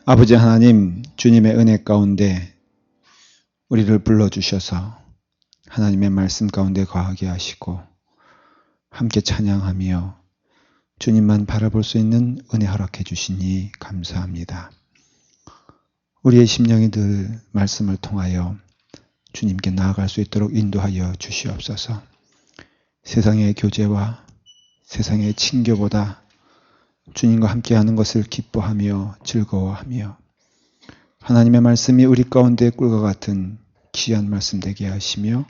아버지 하나님, 주님의 은혜 가운데 우리를 불러주셔서 하나님의 말씀 가운데 거하게 하시고 함께 찬양하며 주님만 바라볼 수 있는 은혜 허락해 주시니 감사합니다. 우리의 심령이 늘 말씀을 통하여 주님께 나아갈 수 있도록 인도하여 주시옵소서. 세상의 교제와 세상의 친교보다 주님과 함께하는 것을 기뻐하며 즐거워하며 하나님의 말씀이 우리 가운데 꿀과 같은 귀한 말씀 되게 하시며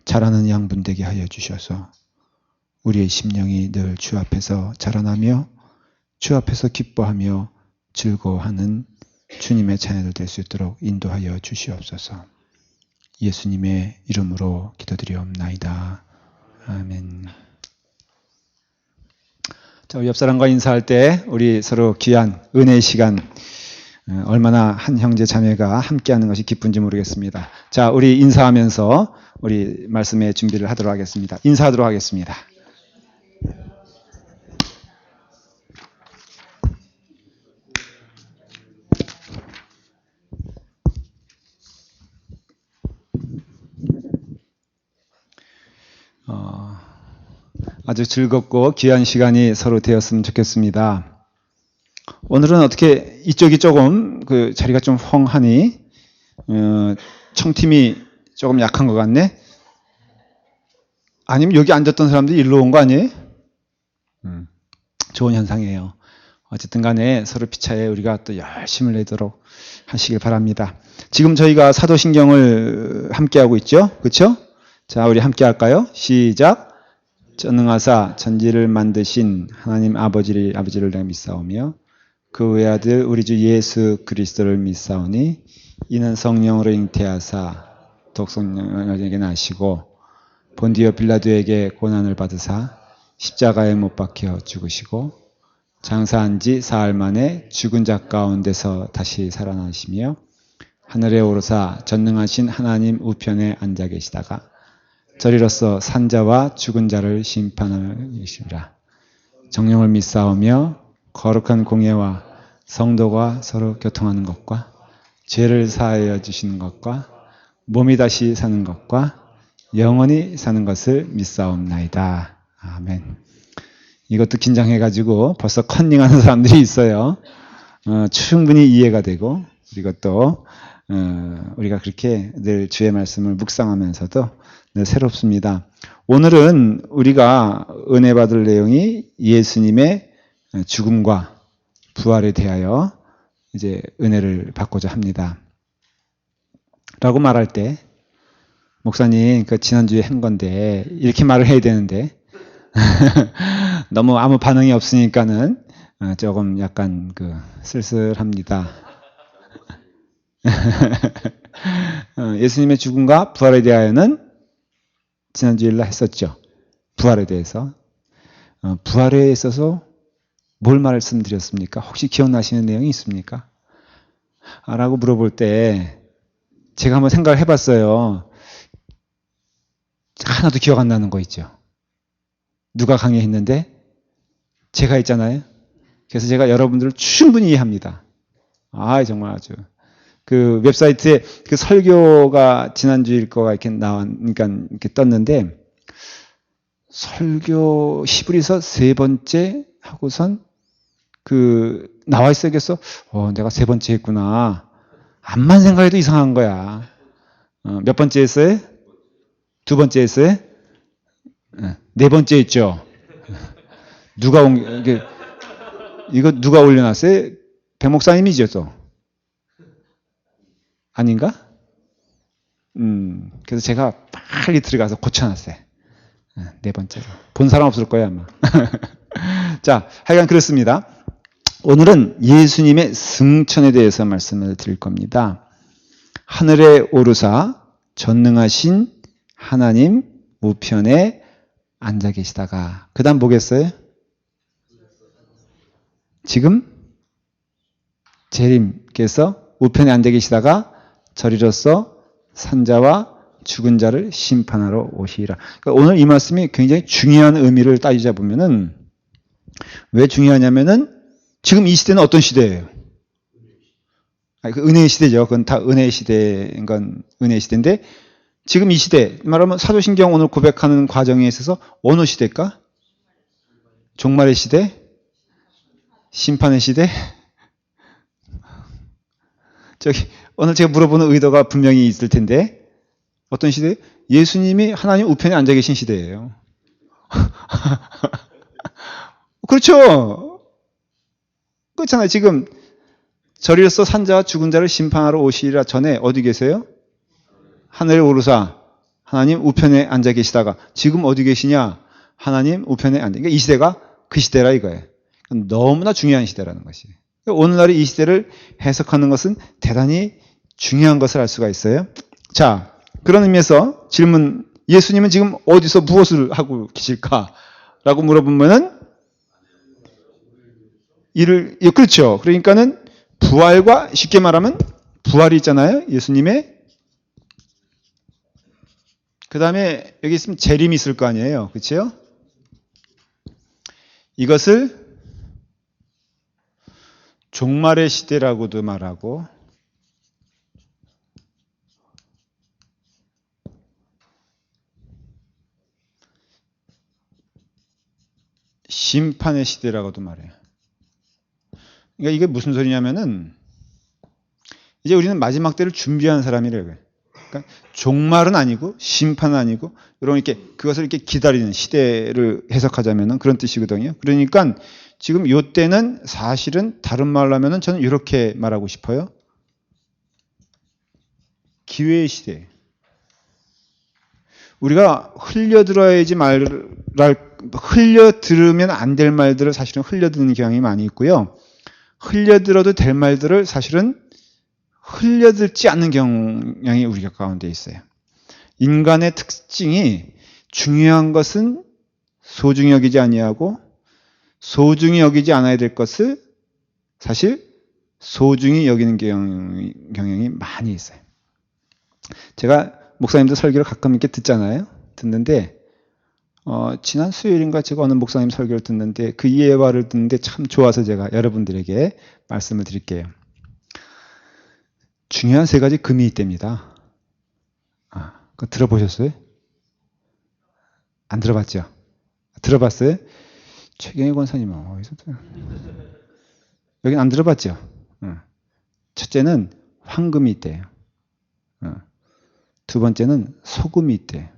자라는 양분 되게 하여 주셔서 우리의 심령이 늘 주 앞에서 자라나며 주 앞에서 기뻐하며 즐거워하는 주님의 자녀들 될 수 있도록 인도하여 주시옵소서. 예수님의 이름으로 기도드리옵나이다. 아멘. 자, 우리 옆 사람과 인사할 때 우리 서로 귀한 은혜의 시간, 얼마나 한 형제 자매가 함께하는 것이 기쁜지 모르겠습니다. 자, 우리 인사하면서 우리 말씀의 준비를 하도록 하겠습니다. 인사하도록 하겠습니다. 아주 즐겁고 귀한 시간이 서로 되었으면 좋겠습니다. 오늘은 어떻게 이쪽이 조금 자리가 좀 헝하니 청팀이 조금 약한 것 같네? 아니면 여기 앉았던 사람들이 일로 온 거 아니에요? 좋은 현상이에요. 어쨌든 간에 서로 피차에 우리가 또 열심을 내도록 하시길 바랍니다. 지금 저희가 사도신경을 함께하고 있죠? 그렇죠? 자, 우리 함께 할까요? 시작! 전능하사 천지를 만드신 하나님 아버지를 내가 믿사오며 그 외아들 우리 주 예수 그리스도를 믿사오니 이는 성령으로 잉태하사 독성령에게 나시고 본디오 빌라도에게 고난을 받으사 십자가에 못 박혀 죽으시고 장사한 지 사흘 만에 죽은 자 가운데서 다시 살아나시며 하늘에 오르사 전능하신 하나님 우편에 앉아 계시다가 저리로서 산자와 죽은 자를 심판하시리라. 정령을 믿사오며 거룩한 공예와 성도가 서로 교통하는 것과 죄를 사하여 주시는 것과 몸이 다시 사는 것과 영원히 사는 것을 믿사옵나이다. 아멘. 이것도 긴장해가지고 벌써 컨닝하는 사람들이 있어요. 충분히 이해가 되고 그리고 또 우리가 그렇게 늘 주의 말씀을 묵상하면서도 네, 새롭습니다. 오늘은 우리가 은혜 받을 내용이 예수님의 죽음과 부활에 대하여 이제 은혜를 받고자 합니다. 라고 말할 때, 목사님, 지난주에 한 건데, 이렇게 말을 해야 되는데, 너무 아무 반응이 없으니까는 조금 약간 쓸쓸합니다. 예수님의 죽음과 부활에 대하여는 지난주일날 했었죠. 부활에 대해서. 부활에 있어서 뭘 말씀드렸습니까? 혹시 기억나시는 내용이 있습니까? 라고 물어볼 때 제가 한번 생각을 해봤어요. 하나도 기억 안 나는 거 있죠. 누가 강의했는데 제가 했잖아요. 그래서 제가 여러분들을 충분히 이해합니다. 정말 아주. 웹사이트에 설교가 지난주일 거가 이렇게 그러니까 이렇게 떴는데, 설교 히브리서 3번째 하고선 나와 있어야겠어. 내가 3번째 했구나. 암만 생각해도 이상한 거야. 몇 번째 했어요? 2번째 했어요? 4번째 했죠? 이거 누가 올려놨어요? 백 목사님이죠, 또. 아닌가? 그래서 제가 빨리 들어가서 고쳐놨어요. 4번째로. 본 사람 없을 거예요, 아마. 자, 하여간 그렇습니다. 오늘은 예수님의 승천에 대해서 말씀을 드릴 겁니다. 하늘에 오르사 전능하신 하나님 우편에 앉아 계시다가, 그 다음 뭐겠어요? 지금 재림께서 우편에 앉아 계시다가 저리로서 산자와 죽은 자를 심판하러 오시리라. 그러니까 오늘 이 말씀이 굉장히 중요한 의미를 따지자 보면은 왜 중요하냐면은 지금 이 시대는 어떤 시대예요? 그 은혜의 시대죠. 그건 다 은혜의 시대인 건 은혜의 시대인데 지금 이 시대 말하면 사도신경 오늘 고백하는 과정에 있어서 어느 시대일까? 종말의 시대? 심판의 시대? 저기 오늘 제가 물어보는 의도가 분명히 있을 텐데 어떤 시대? 예수님이 하나님 우편에 앉아 계신 시대예요. 그렇죠. 그렇잖아요. 지금 저리로서 산 자와 죽은 자를 심판하러 오시리라 전에 어디 계세요? 하늘에 오르사 하나님 우편에 앉아 계시다가 지금 어디 계시냐? 하나님 우편에 앉아. 그러니까 이 시대가 그 시대라 이거예요. 너무나 중요한 시대라는 것이. 오늘날의 이 시대를 해석하는 것은 대단히 중요한 것을 알 수가 있어요. 자, 그런 의미에서 질문, 예수님은 지금 어디서 무엇을 하고 계실까라고 물어보면은 그렇죠. 그러니까는 부활과 쉽게 말하면 부활이 있잖아요. 예수님의. 그 다음에 여기 있으면 재림이 있을 거 아니에요. 그렇죠? 이것을 종말의 시대라고도 말하고 심판의 시대라고도 말해요. 그러니까 이게 무슨 소리냐면은 이제 우리는 마지막 때를 준비한 사람이래요. 그러니까 종말은 아니고 심판은 아니고 이렇게 그것을 이렇게 기다리는 시대를 해석하자면은 그런 뜻이거든요. 그러니까 지금 요 때는 사실은 다른 말로 하면은 저는 이렇게 말하고 싶어요. 기회의 시대. 우리가 흘려들어야지 흘려들으면 안 될 말들을 사실은 흘려드는 경향이 많이 있고요. 흘려들어도 될 말들을 사실은 흘려들지 않는 경향이 우리 가운데 있어요. 인간의 특징이 중요한 것은 소중히 여기지 아니하고 소중히 여기지 않아야 될 것을 사실 소중히 여기는 경향이 많이 있어요. 제가 목사님들 설교를 가끔 이렇게 듣잖아요. 듣는데 지난 수요일인가 제가 어느 목사님 설교를 듣는데 그 예화를 듣는데 참 좋아서 제가 여러분들에게 말씀을 드릴게요. 중요한 세 가지 금이 있답니다. 그거 들어보셨어요? 안 들어봤죠? 들어봤어요? 최경희 권사님은 어디서 들어요? 여긴 안 들어봤죠? 첫째는 황금이 있대요. 두 번째는 소금이 있대요.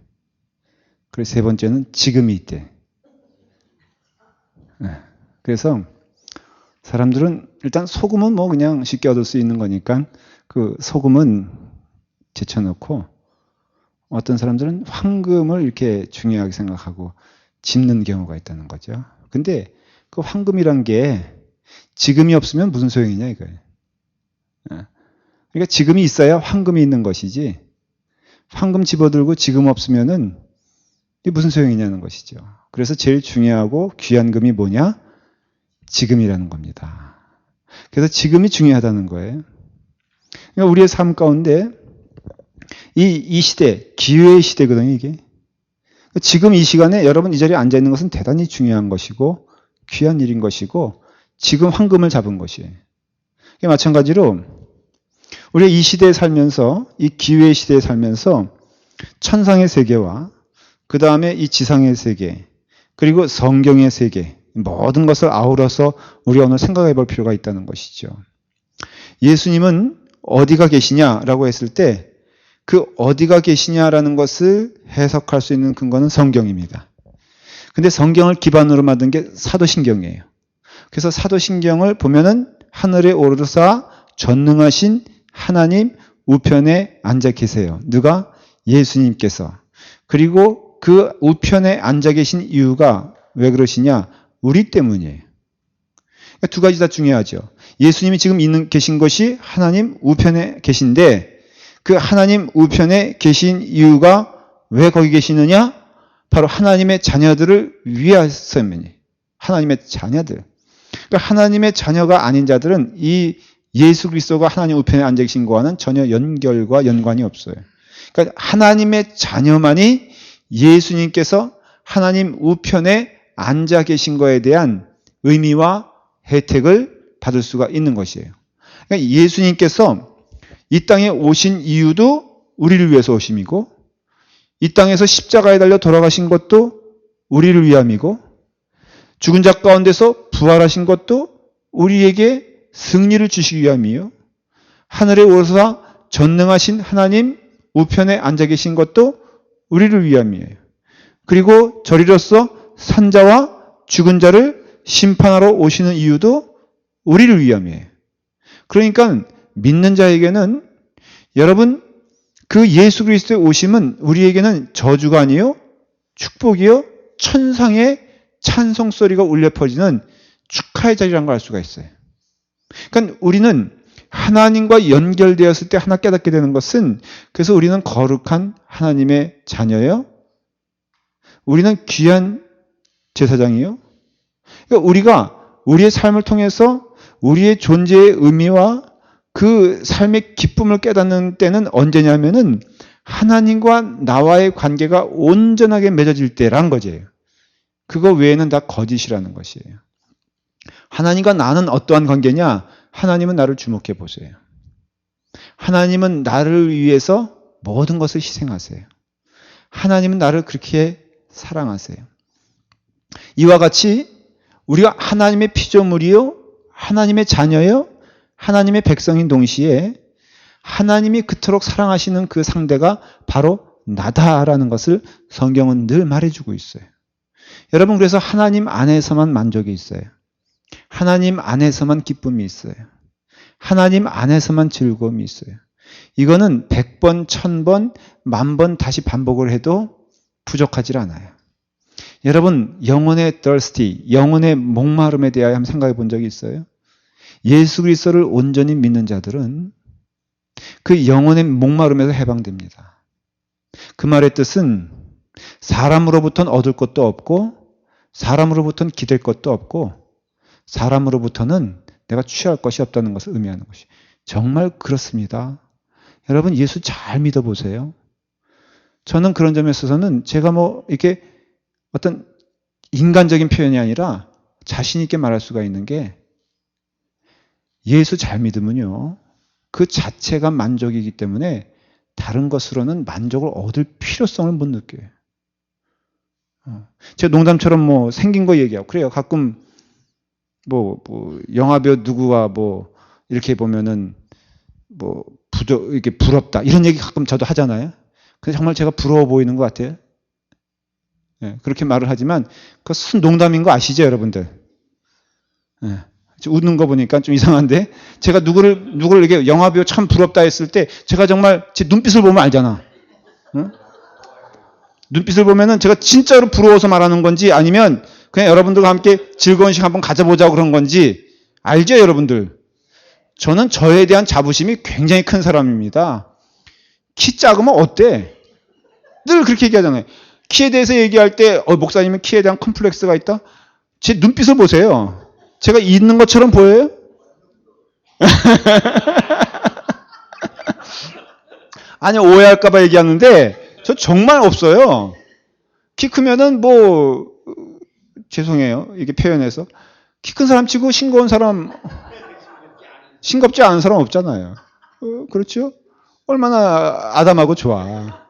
그리고 세 번째는 지금이 있대. 그래서 사람들은 일단 소금은 뭐 그냥 쉽게 얻을 수 있는 거니까 그 소금은 제쳐놓고 어떤 사람들은 황금을 이렇게 중요하게 생각하고 짚는 경우가 있다는 거죠. 근데 그 황금이란 게 지금이 없으면 무슨 소용이냐 이거예요. 그러니까 지금이 있어야 황금이 있는 것이지 황금 집어들고 지금 없으면은 이게 무슨 소용이냐는 것이죠. 그래서 제일 중요하고 귀한 금이 뭐냐? 지금이라는 겁니다. 그래서 지금이 중요하다는 거예요. 그러니까 우리의 삶 가운데 이 시대, 기회의 시대거든요, 이게. 지금 이 시간에 여러분 이 자리에 앉아 있는 것은 대단히 중요한 것이고 귀한 일인 것이고 지금 황금을 잡은 것이에요. 마찬가지로 우리가 이 시대에 살면서 이 기회의 시대에 살면서 천상의 세계와 그 다음에 이 지상의 세계 그리고 성경의 세계 모든 것을 아우러서 우리가 오늘 생각해 볼 필요가 있다는 것이죠. 예수님은 어디가 계시냐라고 했을 때 그 어디가 계시냐라는 것을 해석할 수 있는 근거는 성경입니다. 근데 성경을 기반으로 만든 게 사도신경이에요. 그래서 사도신경을 보면은 하늘에 오르사 전능하신 하나님 우편에 앉아 계세요. 누가? 예수님께서. 그리고 그 우편에 앉아 계신 이유가 왜 그러시냐? 우리 때문이에요. 그러니까 두 가지 다 중요하죠. 예수님이 지금 계신 것이 하나님 우편에 계신데 그 하나님 우편에 계신 이유가 왜 거기 계시느냐? 바로 하나님의 자녀들을 위하여서입니다. 하나님의 자녀들. 그러니까 하나님의 자녀가 아닌 자들은 이 예수 그리스도가 하나님 우편에 앉아 계신 것과는 전혀 연결과 연관이 없어요. 그러니까 하나님의 자녀만이 예수님께서 하나님 우편에 앉아 계신 것에 대한 의미와 혜택을 받을 수가 있는 것이에요. 그러니까 예수님께서 이 땅에 오신 이유도 우리를 위해서 오심이고, 이 땅에서 십자가에 달려 돌아가신 것도 우리를 위함이고, 죽은 자 가운데서 부활하신 것도 우리에게 승리를 주시기 위함이요, 하늘에 오르사 전능하신 하나님 우편에 앉아 계신 것도 우리를 위함이에요. 그리고 저리로서 산자와 죽은 자를 심판하러 오시는 이유도 우리를 위함이에요. 그러니까 믿는 자에게는, 여러분, 그 예수 그리스도의 오심은 우리에게는 저주가 아니요 축복이요 천상의 찬송 소리가 울려 퍼지는 축하의 자리라는 걸 알 수가 있어요. 그러니까 우리는 하나님과 연결되었을 때 하나 깨닫게 되는 것은, 그래서 우리는 거룩한 하나님의 자녀예요. 우리는 귀한 제사장이요. 그러니까 우리가 우리의 삶을 통해서 우리의 존재의 의미와 그 삶의 기쁨을 깨닫는 때는 언제냐면은 하나님과 나와의 관계가 온전하게 맺어질 때라는 거죠. 그거 외에는 다 거짓이라는 것이에요. 하나님과 나는 어떠한 관계냐? 하나님은 나를 주목해 보세요. 하나님은 나를 위해서 모든 것을 희생하세요. 하나님은 나를 그렇게 사랑하세요. 이와 같이 우리가 하나님의 피조물이요, 하나님의 자녀요, 하나님의 백성인 동시에 하나님이 그토록 사랑하시는 그 상대가 바로 나다라는 것을 성경은 늘 말해주고 있어요. 여러분, 그래서 하나님 안에서만 만족이 있어요. 하나님 안에서만 기쁨이 있어요. 하나님 안에서만 즐거움이 있어요. 이거는 100번, 1000번, 10,000번 다시 반복을 해도 부족하지 않아요. 여러분, 영혼의 thirsty, 영혼의 목마름에 대하여 한번 생각해 본 적이 있어요? 예수 그리스도를 온전히 믿는 자들은 그 영혼의 목마름에서 해방됩니다. 그 말의 뜻은 사람으로부터는 얻을 것도 없고, 사람으로부터는 기댈 것도 없고, 사람으로부터는 내가 취할 것이 없다는 것을 의미하는 것이. 정말 그렇습니다. 여러분, 예수 잘 믿어보세요. 저는 그런 점에 있어서는 제가 이렇게 어떤 인간적인 표현이 아니라 자신 있게 말할 수가 있는 게, 예수 잘 믿으면요, 그 자체가 만족이기 때문에 다른 것으로는 만족을 얻을 필요성을 못 느껴요. 제가 농담처럼 생긴 거 얘기하고 그래요. 가끔 영화배우 누구와 이렇게 보면은 이렇게 부럽다 이런 얘기 가끔 저도 하잖아요. 근데 정말 제가 부러워 보이는 것 같아요. 네, 그렇게 말을 하지만 그것은 농담인 거 아시죠, 여러분들? 네, 웃는 거 보니까 좀 이상한데, 제가 누구를 이렇게 영화배우 참 부럽다 했을 때 제가 정말 제 눈빛을 보면 알잖아. 응? 눈빛을 보면은 제가 진짜로 부러워서 말하는 건지 아니면 그냥 여러분들과 함께 즐거운 시간 한번 가져보자고 그런 건지 알죠, 여러분들? 저는 저에 대한 자부심이 굉장히 큰 사람입니다. 키 작으면 어때? 늘 그렇게 얘기하잖아요. 키에 대해서 얘기할 때 목사님은 키에 대한 컴플렉스가 있다? 제 눈빛을 보세요. 제가 있는 것처럼 보여요? 아니, 오해할까 봐 얘기하는데 저 정말 없어요. 키 크면은 죄송해요, 이게 표현해서. 키 큰 사람 치고 싱거운 사람, 싱겁지 않은 사람 없잖아요. 그렇죠? 얼마나 아담하고 좋아.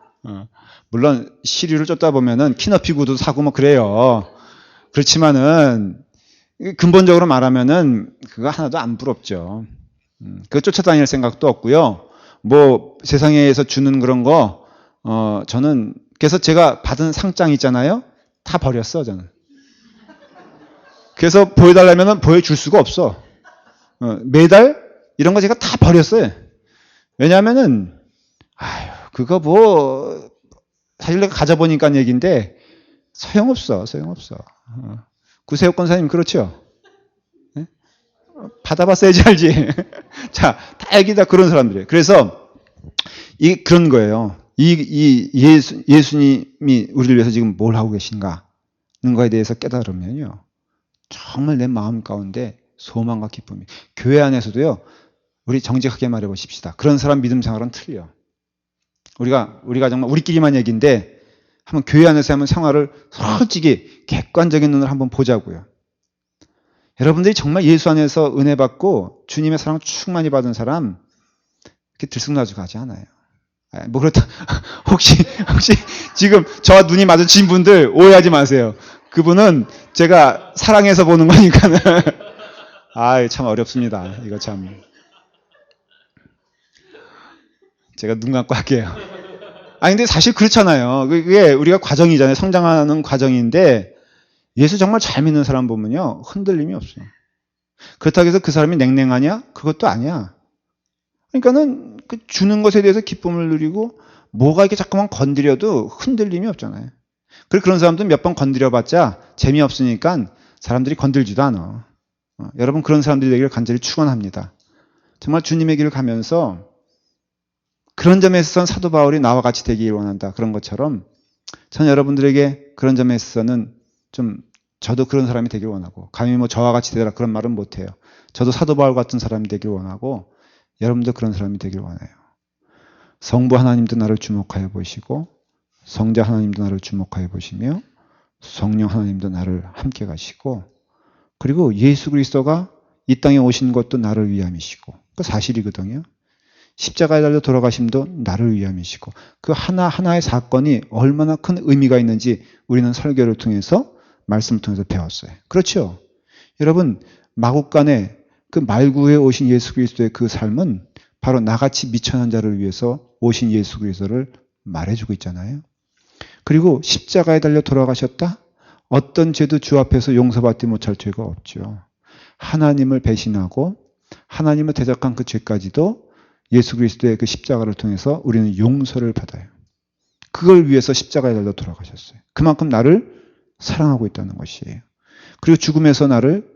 물론 시류를 쫓다 보면은 키 높이 구두 사고 그래요. 그렇지만은 근본적으로 말하면은 그거 하나도 안 부럽죠. 그거 쫓아다닐 생각도 없고요. 세상에서 주는 그런 거, 저는 그래서 제가 받은 상장 있잖아요. 다 버렸어, 저는. 그래서 보여달라면은 보여줄 수가 없어. 매달 이런 거 제가 다 버렸어요. 왜냐하면은 그거 사실 내가 가져보니까 얘기인데 소용없어. 구세혁 권사님 그렇죠? 네? 받아봤어야지 알지. 자, 다 얘기다 그런 사람들이에요. 그래서 그런 거예요. 예수님이 우리를 위해서 지금 뭘 하고 계신가는 거에 대해서 깨달으면요, 정말 내 마음 가운데 소망과 기쁨이. 교회 안에서도요, 우리 정직하게 말해 보십시다. 그런 사람 믿음 생활은 틀려. 우리가 정말 우리끼리만 얘기인데 한번 교회 안에서 한번 생활을 솔직히 객관적인 눈으로 한번 보자고요. 여러분들이 정말 예수 안에서 은혜 받고 주님의 사랑 충만히 받은 사람 이렇게 들쑥날쑥 하지 않아요. 뭐 그렇다. 혹시 지금 저와 눈이 마주친 분들 오해하지 마세요. 그분은 제가 사랑해서 보는 거니까는 참 어렵습니다. 이거 참 제가 눈 감고 할게요. 근데 사실 그렇잖아요. 그게 우리가 과정이잖아요. 성장하는 과정인데 예수 정말 잘 믿는 사람 보면요 흔들림이 없어요. 그렇다고 해서 그 사람이 냉랭하냐? 그것도 아니야. 그러니까는 그 주는 것에 대해서 기쁨을 누리고 뭐가 이렇게 자꾸만 건드려도 흔들림이 없잖아요. 그런 사람도 몇 번 건드려봤자 재미없으니까 사람들이 건들지도 않아. 여러분 그런 사람들이 되기를 간절히 축원합니다. 정말 주님의 길을 가면서 그런 점에 있어서는 사도 바울이 나와 같이 되기를 원한다. 그런 것처럼 전 여러분들에게 그런 점에 있어서는 좀 저도 그런 사람이 되길 원하고 감히 뭐 저와 같이 되라 그런 말은 못해요. 저도 사도 바울 같은 사람이 되길 원하고 여러분도 그런 사람이 되길 원해요. 성부 하나님도 나를 주목하여 보시고 성자 하나님도 나를 주목하여 보시며 성령 하나님도 나를 함께 가시고 그리고 예수 그리스도가 이 땅에 오신 것도 나를 위함이시고 그 사실이거든요. 십자가에 달려 돌아가심도 나를 위함이시고 그 하나하나의 사건이 얼마나 큰 의미가 있는지 우리는 설교를 통해서 말씀을 통해서 배웠어요. 그렇죠? 여러분 마국간에 그 말구에 오신 예수 그리스도의 그 삶은 바로 나같이 미천한 자를 위해서 오신 예수 그리스도를 말해주고 있잖아요. 그리고 십자가에 달려 돌아가셨다? 어떤 죄도 주 앞에서 용서받지 못할 죄가 없죠. 하나님을 배신하고 하나님을 대적한 그 죄까지도 예수 그리스도의 그 십자가를 통해서 우리는 용서를 받아요. 그걸 위해서 십자가에 달려 돌아가셨어요. 그만큼 나를 사랑하고 있다는 것이에요. 그리고 죽음에서 나를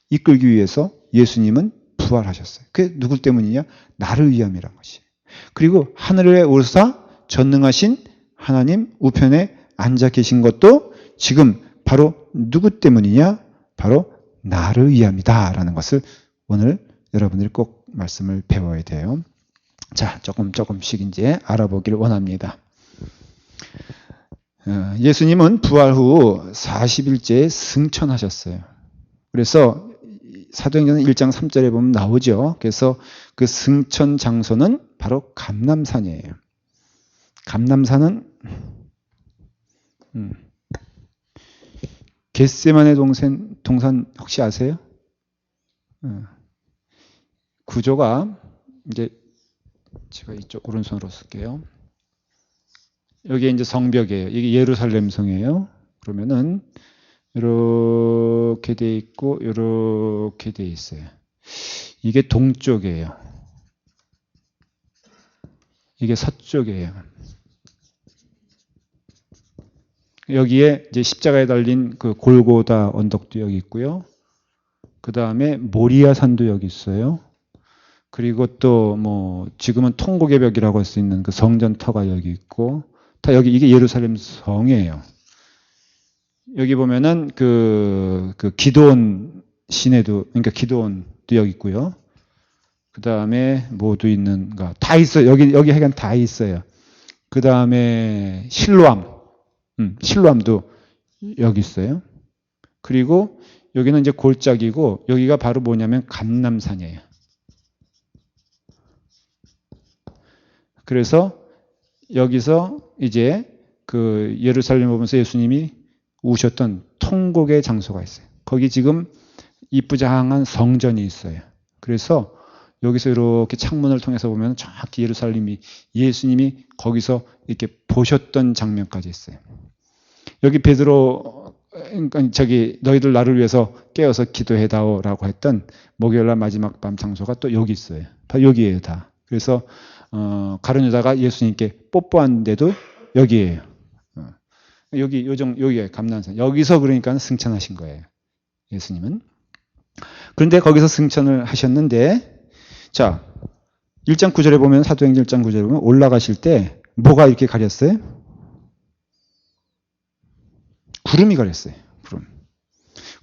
이끌기 위해서 예수님은 부활하셨어요. 그게 누구 때문이냐? 나를 위함이란 것이에요. 그리고 하늘에 오르사 전능하신 하나님 우편에 앉아 계신 것도 지금 바로 누구 때문이냐? 바로 나를 위함이다 라는 것을 오늘 여러분들이 꼭 말씀을 배워야 돼요. 자, 조금씩 이제 알아보기를 원합니다. 예수님은 부활 후 40일째 승천하셨어요. 그래서 사도행전 1장 3절에 보면 나오죠. 그래서 그 승천 장소는 바로 감람산이에요. 감람산은 겟세마네 동산 혹시 아세요? 구조가 이제 제가 이쪽 오른손으로 쓸게요. 여기 이제 성벽이에요. 이게 예루살렘 성이에요. 그러면은 이렇게 돼 있고 이렇게 돼 있어요. 이게 동쪽이에요. 이게 서쪽이에요. 여기에 이제 십자가에 달린 그 골고다 언덕도 여기 있고요. 그 다음에 모리아 산도 여기 있어요. 그리고 또 뭐 지금은 통곡의 벽이라고 할 수 있는 그 성전터가 여기 있고 다 여기 이게 예루살렘 성이에요. 여기 보면은 그 기드온 시내도 그러니까 기드온도 여기 있고요. 그 다음에 뭐도 있는가 다 있어요. 여기 하여간 다 있어요. 그 다음에 실로암도 여기 있어요. 그리고 여기는 이제 골짜기고 여기가 바로 뭐냐면 감람산이에요. 그래서 여기서 이제 그 예루살렘 보면서 예수님이 오셨던 통곡의 장소가 있어요. 거기 지금 이쁘장한 성전이 있어요. 그래서 여기서 이렇게 창문을 통해서 보면 정확히 예수님이 거기서 이렇게 보셨던 장면까지 있어요. 여기 베드로 너희들 나를 위해서 깨어서 기도해다오라고 했던 목요일날 마지막 밤 장소가 또 여기 있어요. 다 여기에요, 다. 그래서 가룟 유다가 예수님께 뽀뽀한 데도 여기에요. 여기에 감람산. 여기서 그러니까 승천하신 거예요. 예수님은. 그런데 거기서 승천을 하셨는데, 자, 1장 9절에 보면, 사도행전 1장 9절에 보면 올라가실 때 뭐가 이렇게 가렸어요? 구름이 가렸어요.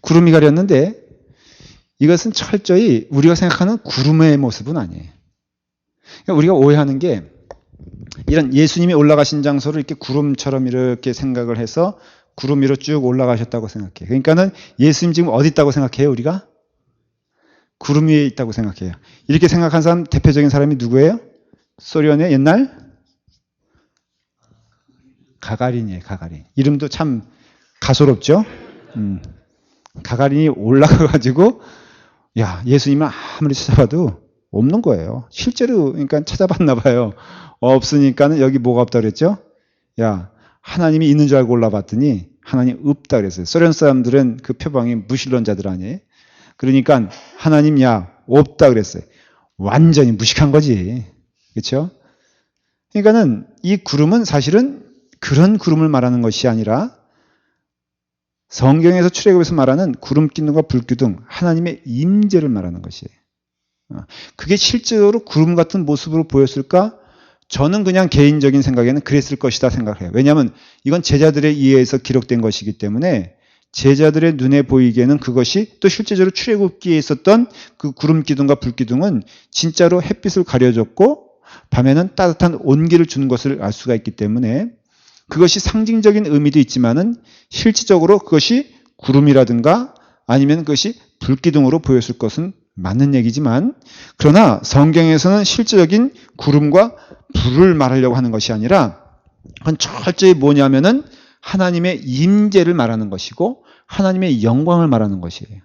구름이 가렸는데 이것은 철저히 우리가 생각하는 구름의 모습은 아니에요. 그러니까 우리가 오해하는 게 이런 예수님이 올라가신 장소를 이렇게 구름처럼 이렇게 생각을 해서 구름 위로 쭉 올라가셨다고 생각해요. 그러니까는 예수님 지금 어디 있다고 생각해요, 우리가? 구름 위에 있다고 생각해요. 이렇게 생각한 사람, 대표적인 사람이 누구예요? 소련의 옛날? 가가린이에요, 가가린. 이름도 참 가소롭죠? 가가린이 올라가가지고, 야, 예수님을 아무리 찾아봐도 없는 거예요. 실제로, 그러니까 찾아봤나 봐요. 없으니까는 여기 뭐가 없다 그랬죠? 야, 하나님이 있는 줄 알고 올라봤더니 하나님 없다 그랬어요. 소련 사람들은 그 표방이 무신론자들 아니에요? 그러니까 하나님 야 없다 그랬어요. 완전히 무식한 거지. 그렇죠? 그러니까는 이 구름은 사실은 그런 구름을 말하는 것이 아니라 성경에서 출애굽에서 말하는 구름 기둥과 불 기둥, 하나님의 임재를 말하는 것이에요. 그게 실제로 구름 같은 모습으로 보였을까? 저는 그냥 개인적인 생각에는 그랬을 것이다 생각해요. 왜냐하면 이건 제자들에 의해서 기록된 것이기 때문에 제자들의 눈에 보이기에는 그것이 또 실제적으로 출애굽기에 있었던 그 구름 기둥과 불 기둥은 진짜로 햇빛을 가려줬고 밤에는 따뜻한 온기를 주는 것을 알 수가 있기 때문에 그것이 상징적인 의미도 있지만은 실질적으로 그것이 구름이라든가 아니면 그것이 불 기둥으로 보였을 것은 맞는 얘기지만 그러나 성경에서는 실질적인 구름과 불을 말하려고 하는 것이 아니라 그건 철저히 뭐냐면은 하나님의 임재를 말하는 것이고 하나님의 영광을 말하는 것이에요.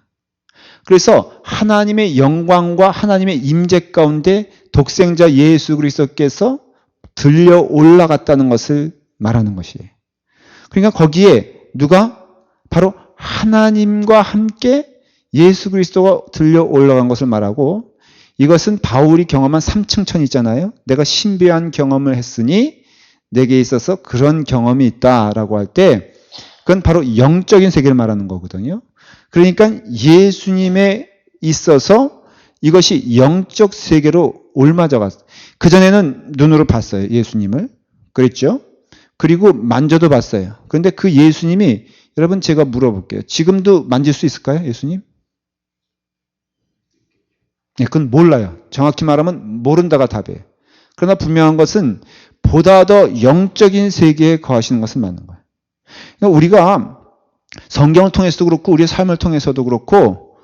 그래서 하나님의 영광과 하나님의 임재 가운데 독생자 예수 그리스도께서 들려 올라갔다는 것을 말하는 것이에요. 그러니까 거기에 누가 바로 하나님과 함께 예수 그리스도가 들려 올라간 것을 말하고 이것은 바울이 경험한 3층 천 있잖아요. 내가 신비한 경험을 했으니 내게 있어서 그런 경험이 있다라고 할 때 그건 바로 영적인 세계를 말하는 거거든요. 그러니까 예수님에 있어서 이것이 영적 세계로 옮아져 갔어요. 그전에는 눈으로 봤어요. 예수님을. 그랬죠? 그리고 만져도 봤어요. 그런데 그 예수님이 여러분 제가 물어볼게요. 지금도 만질 수 있을까요? 예수님? 네, 그건 몰라요. 정확히 말하면 모른다가 답이에요. 그러나 분명한 것은 보다 더 영적인 세계에 거하시는 것은 맞는 거예요. 그러니까 우리가 성경을 통해서도 그렇고 우리의 삶을 통해서도 그렇고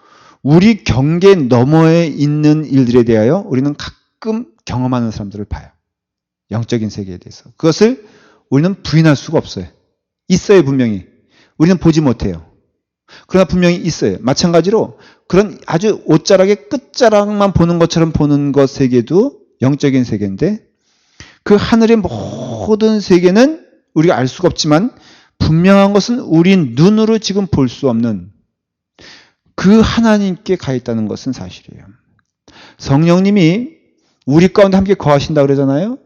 우리 경계 너머에 있는 일들에 대하여 우리는 가끔 경험하는 사람들을 봐요. 영적인 세계에 대해서. 그것을 우리는 부인할 수가 없어요. 있어요, 분명히. 우리는 보지 못해요. 그러나 분명히 있어요. 마찬가지로 그런 아주 옷자락의 끝자락만 보는 것처럼 보는 것 세계도 영적인 세계인데 그 하늘의 모든 세계는 우리가 알 수가 없지만 분명한 것은 우리 눈으로 지금 볼 수 없는 그 하나님께 가 있다는 것은 사실이에요. 성령님이 우리 가운데 함께 거하신다 그러잖아요.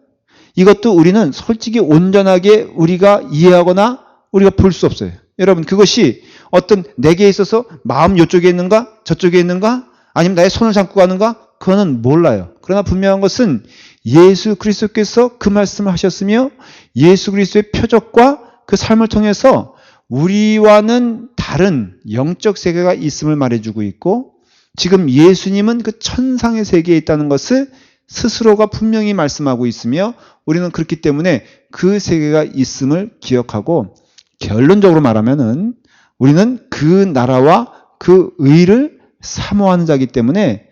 이것도 우리는 솔직히 온전하게 우리가 이해하거나 우리가 볼 수 없어요. 여러분 그것이 어떤 내게 있어서 마음 이쪽에 있는가 저쪽에 있는가 아니면 나의 손을 잡고 가는가 그거는 몰라요. 그러나 분명한 것은 예수 그리스도께서 그 말씀을 하셨으며 예수 그리스도의 표적과 그 삶을 통해서 우리와는 다른 영적 세계가 있음을 말해주고 있고 지금 예수님은 그 천상의 세계에 있다는 것을 스스로가 분명히 말씀하고 있으며 우리는 그렇기 때문에 그 세계가 있음을 기억하고 결론적으로 말하면은 우리는 그 나라와 그 의를 사모하는 자이기 때문에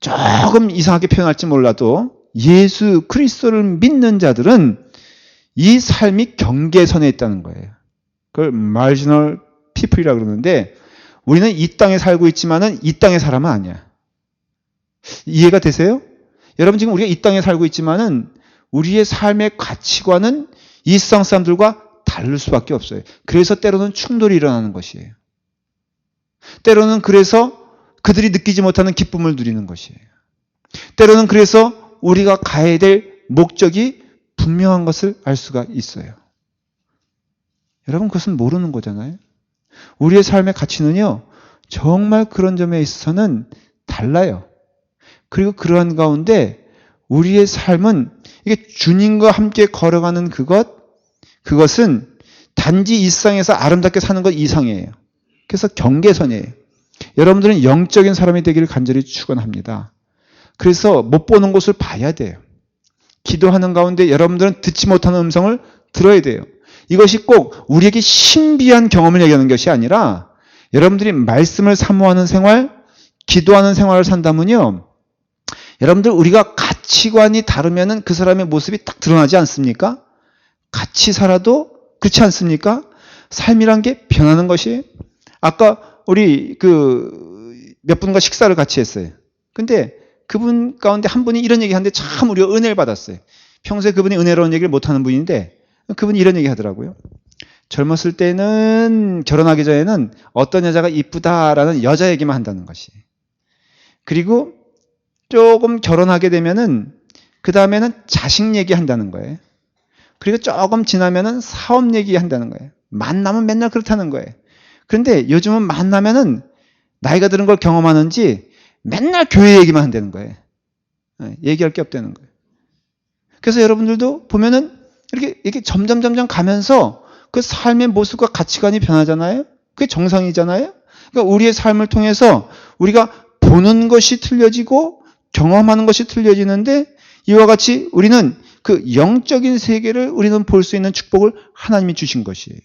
조금 이상하게 표현할지 몰라도 예수 그리스도를 믿는 자들은 이 삶이 경계선에 있다는 거예요. 그걸 marginal people이라고 그러는데 우리는 이 땅에 살고 있지만은 이 땅의 사람은 아니야. 이해가 되세요? 여러분 지금 우리가 이 땅에 살고 있지만은 우리의 삶의 가치관은 이 세상 사람들과 다를 수밖에 없어요. 그래서 때로는 충돌이 일어나는 것이에요. 때로는 그래서 그들이 느끼지 못하는 기쁨을 누리는 것이에요. 때로는 그래서 우리가 가야 될 목적이 분명한 것을 알 수가 있어요. 여러분 그것은 모르는 거잖아요. 우리의 삶의 가치는요. 정말 그런 점에 있어서는 달라요. 그리고 그러한 가운데 우리의 삶은 이게 주님과 함께 걸어가는 그것은 단지 이 세상에서 아름답게 사는 것 이상이에요. 그래서 경계선이에요. 여러분들은 영적인 사람이 되기를 간절히 축원합니다. 그래서 못 보는 것을 봐야 돼요. 기도하는 가운데 여러분들은 듣지 못하는 음성을 들어야 돼요. 이것이 꼭 우리에게 신비한 경험을 얘기하는 것이 아니라 여러분들이 말씀을 사모하는 생활, 기도하는 생활을 산다면요, 여러분들 우리가 가치관이 다르면은 그 사람의 모습이 딱 드러나지 않습니까? 같이 살아도 그렇지 않습니까? 삶이란 게 변하는 것이. 아까 우리 몇 분과 식사를 같이 했어요. 근데 그분 가운데 한 분이 이런 얘기 하는데 참 우리가 은혜를 받았어요. 평소에 그분이 은혜로운 얘기를 못하는 분인데 그분이 이런 얘기 하더라고요. 젊었을 때는, 결혼하기 전에는 어떤 여자가 이쁘다라는 여자 얘기만 한다는 것이. 그리고 조금 결혼하게 되면은 그 다음에는 자식 얘기한다는 거예요. 그리고 조금 지나면은 사업 얘기한다는 거예요. 만나면 맨날 그렇다는 거예요. 그런데 요즘은 만나면은 나이가 드는 걸 경험하는지 맨날 교회 얘기만 한다는 거예요. 얘기할 게 없다는 거예요. 그래서 여러분들도 보면은 이렇게 점점 가면서 그 삶의 모습과 가치관이 변하잖아요. 그게 정상이잖아요. 그러니까 우리의 삶을 통해서 우리가 보는 것이 틀려지고 경험하는 것이 틀려지는데, 이와 같이 우리는 그 영적인 세계를 우리는 볼 수 있는 축복을 하나님이 주신 것이에요.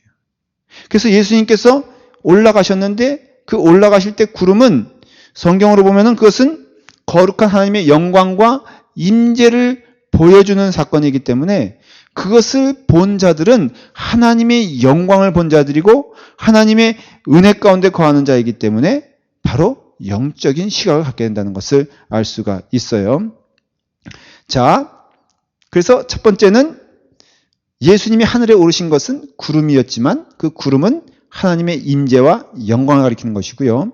그래서 예수님께서 올라가셨는데 그 올라가실 때 구름은 성경으로 보면은 그것은 거룩한 하나님의 영광과 임재를 보여주는 사건이기 때문에 그것을 본 자들은 하나님의 영광을 본 자들이고 하나님의 은혜 가운데 거하는 자이기 때문에 바로 영적인 시각을 갖게 된다는 것을 알 수가 있어요. 자, 그래서 첫 번째는 예수님이 하늘에 오르신 것은 구름이었지만 그 구름은 하나님의 임재와 영광을 가리키는 것이고요.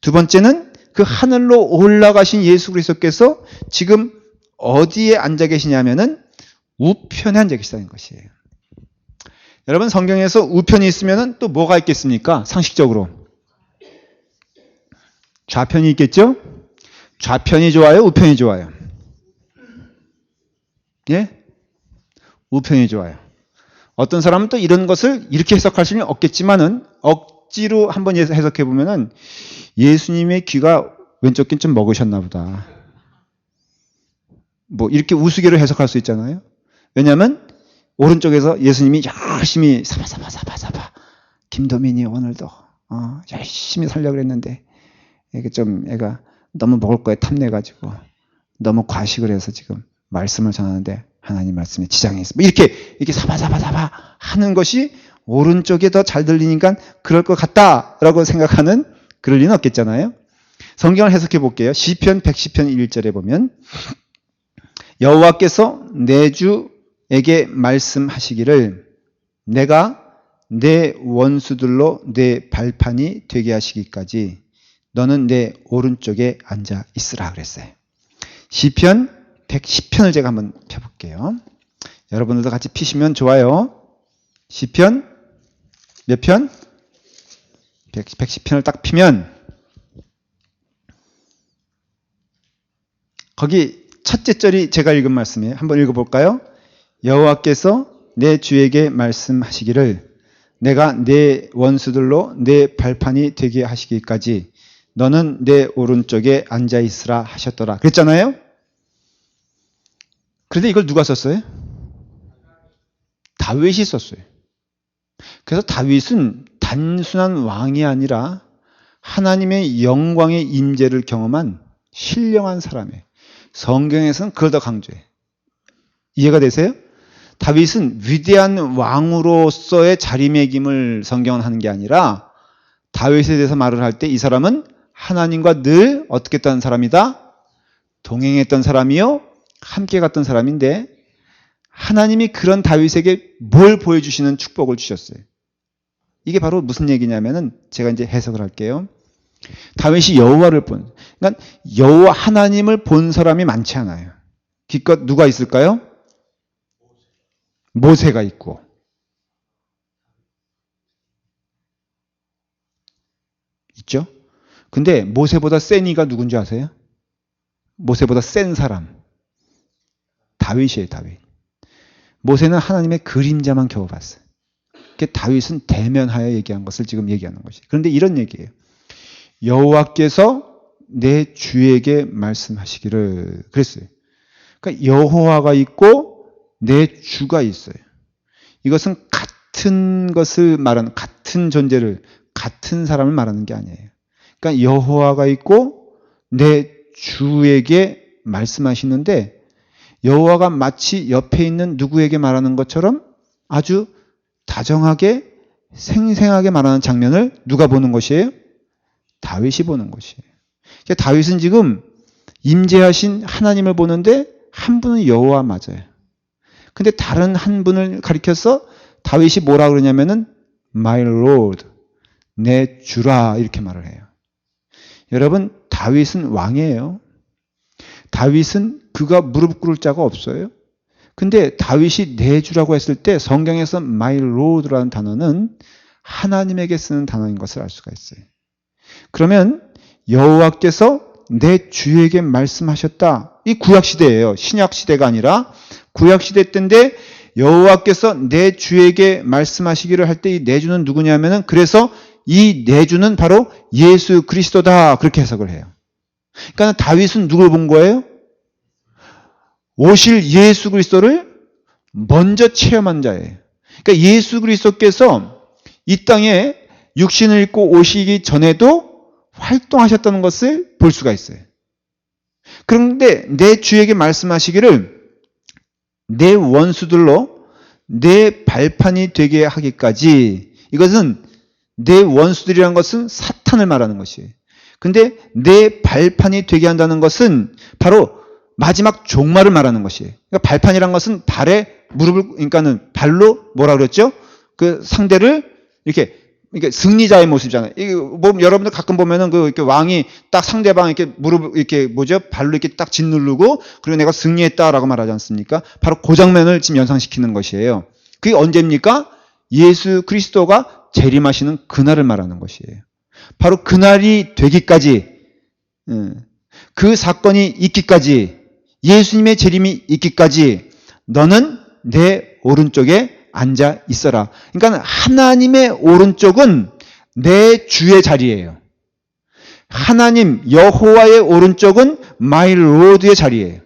두 번째는 그 하늘로 올라가신 예수 그리스도께서 지금 어디에 앉아 계시냐면은 우편에 앉아 계시다는 것이에요. 여러분, 성경에서 우편이 있으면은 또 뭐가 있겠습니까? 상식적으로 좌편이 있겠죠? 좌편이 좋아요? 우편이 좋아요? 예? 우편이 좋아요. 어떤 사람은 또 이런 것을 이렇게 해석할 수는 없겠지만은 억지로 한번 해석해 보면은 예수님의 귀가 왼쪽 귀 좀 먹으셨나 보다. 뭐 이렇게 우스개로 해석할 수 있잖아요. 왜냐하면 오른쪽에서 예수님이 열심히 사바 김도민이 오늘도 열심히 살려고 했는데 이게 좀 애가 너무 먹을 거에 탐내가지고 너무 과식을 해서 지금 말씀을 전하는데 하나님 말씀에 지장이 있어. 뭐 이렇게 사바 하는 것이 오른쪽에 더 잘 들리니까 그럴 것 같다라고 생각하는, 그럴 리는 없겠잖아요. 성경을 해석해 볼게요. 시편 110편 1절에 보면 여호와께서 내 주에게 말씀하시기를 내가 내 원수들로 내 발판이 되게 하시기까지 너는 내 오른쪽에 앉아 있으라 그랬어요. 시편 110편을 제가 한번 펴볼게요. 여러분들도 같이 피시면 좋아요. 시편 몇 편? 110편을 딱 피면 거기 첫째 절이 제가 읽은 말씀이에요. 한번 읽어볼까요? 여호와께서 내 주에게 말씀하시기를 내가 내 원수들로 내 발판이 되게 하시기까지 너는 내 오른쪽에 앉아 있으라 하셨더라. 그랬잖아요? 그런데 이걸 누가 썼어요? 다윗이 썼어요. 그래서 다윗은 단순한 왕이 아니라 하나님의 영광의 임재를 경험한 신령한 사람이에요. 성경에서는 그걸 더 강조해. 이해가 되세요? 다윗은 위대한 왕으로서의 자리매김을 성경은 하는 게 아니라 다윗에 대해서 말을 할 때 이 사람은 하나님과 늘 어떻게 했던 사람이다? 동행했던 사람이요? 함께 갔던 사람인데 하나님이 그런 다윗에게 뭘 보여주시는 축복을 주셨어요. 이게 바로 무슨 얘기냐면은 제가 이제 해석을 할게요. 다윗이 여호와를 그러니까 여호와 하나님을 본 사람이 많지 않아요. 기껏 누가 있을까요? 모세가 있고. 있죠? 근데 모세보다 센 이가 누군지 아세요? 모세보다 센 사람. 다윗이에요, 다윗. 모세는 하나님의 그림자만 겨우 봤어요. 다윗은 대면하여 얘기한 것을 지금 얘기하는 것이. 그런데 이런 얘기예요. 여호와께서 내 주에게 말씀하시기를 그랬어요. 그러니까 여호와가 있고 내 주가 있어요. 이것은 같은 것을 말하는, 같은 존재를, 같은 사람을 말하는 게 아니에요. 그러니까 여호와가 있고 내 주에게 말씀하시는데 여호와가 마치 옆에 있는 누구에게 말하는 것처럼 아주 다정하게 생생하게 말하는 장면을 누가 보는 것이에요? 다윗이 보는 것이에요. 그러니까 다윗은 지금 임재하신 하나님을 보는데 한 분은 여호와 맞아요. 근데 다른 한 분을 가리켜서 다윗이 뭐라 그러냐면은 My Lord, 내 주라 이렇게 말을 해요. 여러분, 다윗은 왕이에요. 다윗은 그가 무릎 꿇을 자가 없어요. 근데 다윗이 내 주라고 했을 때 성경에서 My Lord라는 단어는 하나님에게 쓰는 단어인 것을 알 수가 있어요. 그러면 여호와께서 내 주에게 말씀하셨다. 이 구약시대예요. 신약시대가 아니라 구약시대 때인데 여호와께서 내 주에게 말씀하시기를 할 때 이 내 주는 누구냐면은 그래서 이 내 주는 바로 예수 그리스도다. 그렇게 해석을 해요. 그러니까 다윗은 누굴 본 거예요? 오실 예수 그리스도를 먼저 체험한 자예요. 그러니까 예수 그리스도께서 이 땅에 육신을 입고 오시기 전에도 활동하셨다는 것을 볼 수가 있어요. 그런데 내 주에게 말씀하시기를 내 원수들로 내 발판이 되게 하기까지, 이것은 내 원수들이라는 것은 사탄을 말하는 것이에요. 근데 내 발판이 되게 한다는 것은 바로 마지막 종말을 말하는 것이에요. 그러니까 발판이란 것은 발에 무릎을, 그러니까는 발로 뭐라 그랬죠? 그 상대를 이렇게 승리자의 모습이잖아요. 이게 뭐 여러분들 가끔 보면은 그 이렇게 왕이 딱 상대방 이렇게 무릎 이렇게 뭐죠? 발로 이렇게 딱 짓누르고 그리고 내가 승리했다라고 말하지 않습니까? 바로 그 장면을 지금 연상시키는 것이에요. 그게 언제입니까? 예수 그리스도가 재림하시는 그날을 말하는 것이에요. 바로 그날이 되기까지, 그 사건이 있기까지, 예수님의 재림이 있기까지 너는 내 오른쪽에 앉아 있어라. 그러니까 하나님의 오른쪽은 내 주의 자리예요. 하나님 여호와의 오른쪽은 마이 로드의 자리예요.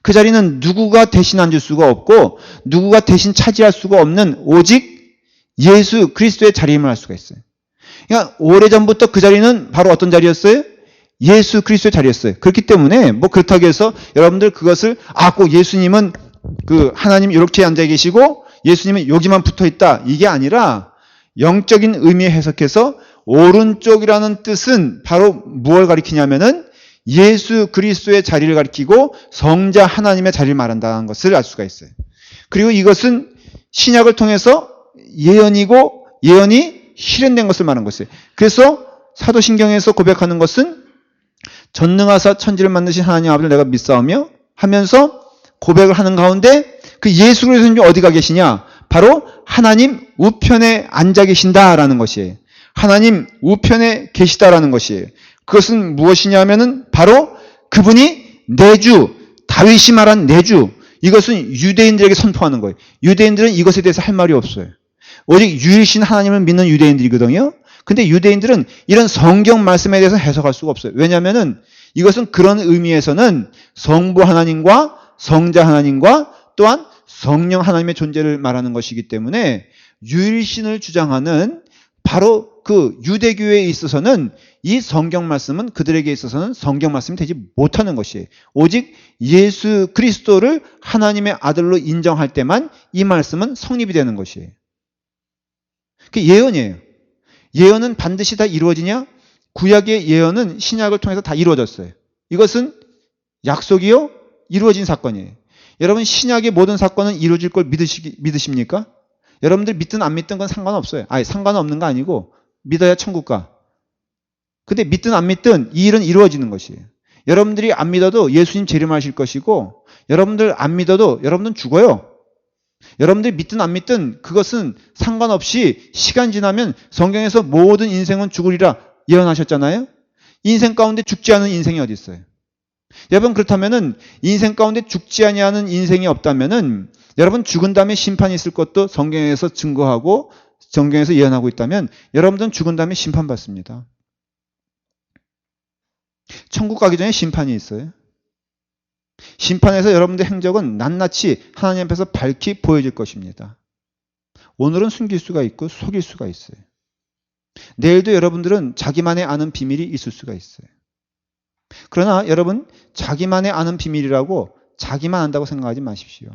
그 자리는 누구가 대신 앉을 수가 없고 누구가 대신 차지할 수가 없는 오직 예수 그리스도의 자리임을 알 수가 있어요. 그러니까 오래전부터 그 자리는 바로 어떤 자리였어요? 예수 그리스도의 자리였어요. 그렇기 때문에 뭐 그렇다고 해서 여러분들 그것을 꼭 예수님은 그 하나님 이렇게 앉아 계시고 예수님은 여기만 붙어 있다. 이게 아니라 영적인 의미에 해석해서 오른쪽이라는 뜻은 바로 무엇을 가리키냐면은 예수 그리스도의 자리를 가리키고 성자 하나님의 자리를 말한다는 것을 알 수가 있어요. 그리고 이것은 신약을 통해서 예언이고 예언이 실현된 것을 말하는 것이에요. 그래서 사도신경에서 고백하는 것은 전능하사 천지를 만드신 하나님 아버지를 내가 믿사오며 하면서 고백을 하는 가운데 그 예수 그리스도는 어디가 계시냐? 바로 하나님 우편에 앉아 계신다라는 것이에요. 하나님 우편에 계시다라는 것이에요. 그것은 무엇이냐면은 바로 그분이 내주, 다윗이 말한 내주, 이것은 유대인들에게 선포하는 거예요. 유대인들은 이것에 대해서 할 말이 없어요. 오직 유일신 하나님을 믿는 유대인들이거든요. 근데 유대인들은 이런 성경 말씀에 대해서 해석할 수가 없어요. 왜냐하면은 이것은 그런 의미에서는 성부 하나님과 성자 하나님과 또한 성령 하나님의 존재를 말하는 것이기 때문에 유일신을 주장하는 바로 그 유대교회에 있어서는 이 성경 말씀은 그들에게 있어서는 성경 말씀이 되지 못하는 것이에요. 오직 예수 그리스도를 하나님의 아들로 인정할 때만 이 말씀은 성립이 되는 것이에요. 그게 예언이에요. 예언은 반드시 다 이루어지냐? 구약의 예언은 신약을 통해서 다 이루어졌어요. 이것은 약속이요? 이루어진 사건이에요. 여러분 신약의 모든 사건은 이루어질 걸 믿으십니까? 여러분들 믿든 안 믿든 건 상관없어요. 상관은 없는 거 아니고 믿어야 천국 가. 근데 믿든 안 믿든 이 일은 이루어지는 것이에요. 여러분들이 안 믿어도 예수님 재림하실 것이고 여러분들 안 믿어도 여러분들은 죽어요. 여러분들이 믿든 안 믿든 그것은 상관없이 시간 지나면 성경에서 모든 인생은 죽으리라 예언하셨잖아요. 인생 가운데 죽지 않은 인생이 어디 있어요? 여러분 그렇다면은 인생 가운데 죽지 아니하는 인생이 없다면은 여러분 죽은 다음에 심판이 있을 것도 성경에서 증거하고 성경에서 예언하고 있다면 여러분들은 죽은 다음에 심판받습니다. 천국 가기 전에 심판이 있어요. 심판에서 여러분들의 행적은 낱낱이 하나님 앞에서 밝히 보여질 것입니다. 오늘은 숨길 수가 있고 속일 수가 있어요. 내일도 여러분들은 자기만의 아는 비밀이 있을 수가 있어요. 그러나 여러분, 자기만의 아는 비밀이라고 자기만 안다고 생각하지 마십시오.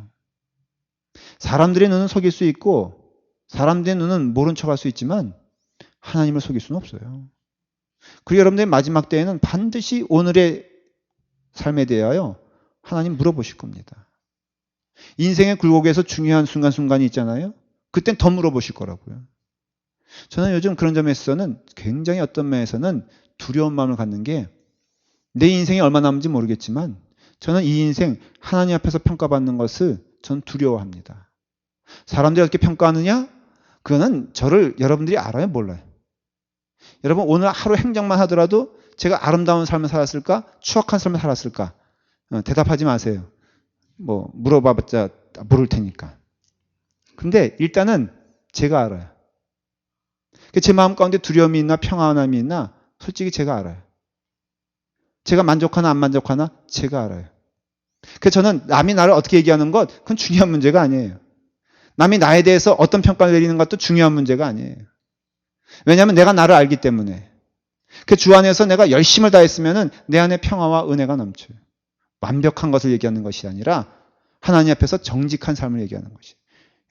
사람들의 눈은 속일 수 있고 사람들의 눈은 모른 척할 수 있지만 하나님을 속일 수는 없어요. 그리고 여러분들의 마지막 때에는 반드시 오늘의 삶에 대하여 하나님 물어보실 겁니다. 인생의 굴곡에서 중요한 순간순간이 있잖아요. 그땐 더 물어보실 거라고요. 저는 요즘 그런 점에 있어서는 굉장히 어떤 면에서는 두려운 마음을 갖는 게 내 인생이 얼마 남은지 모르겠지만 저는 이 인생 하나님 앞에서 평가받는 것을 전 두려워합니다. 사람들이 어떻게 평가하느냐? 그거는 저를 여러분들이 알아요? 몰라요? 여러분 오늘 하루 행정만 하더라도 제가 아름다운 삶을 살았을까? 추악한 삶을 살았을까? 대답하지 마세요. 뭐 물어봐봤자 모를 테니까. 근데 일단은 제가 알아요. 제 마음 가운데 두려움이 있나 평안함이 있나 솔직히 제가 알아요. 제가 만족하나 안 만족하나 제가 알아요. 그래서 저는 남이 나를 어떻게 얘기하는 것 그건 중요한 문제가 아니에요. 남이 나에 대해서 어떤 평가를 내리는 것도 중요한 문제가 아니에요. 왜냐하면 내가 나를 알기 때문에. 그 주 안에서 내가 열심을 다했으면 내 안에 평화와 은혜가 넘쳐요. 완벽한 것을 얘기하는 것이 아니라 하나님 앞에서 정직한 삶을 얘기하는 것이에요.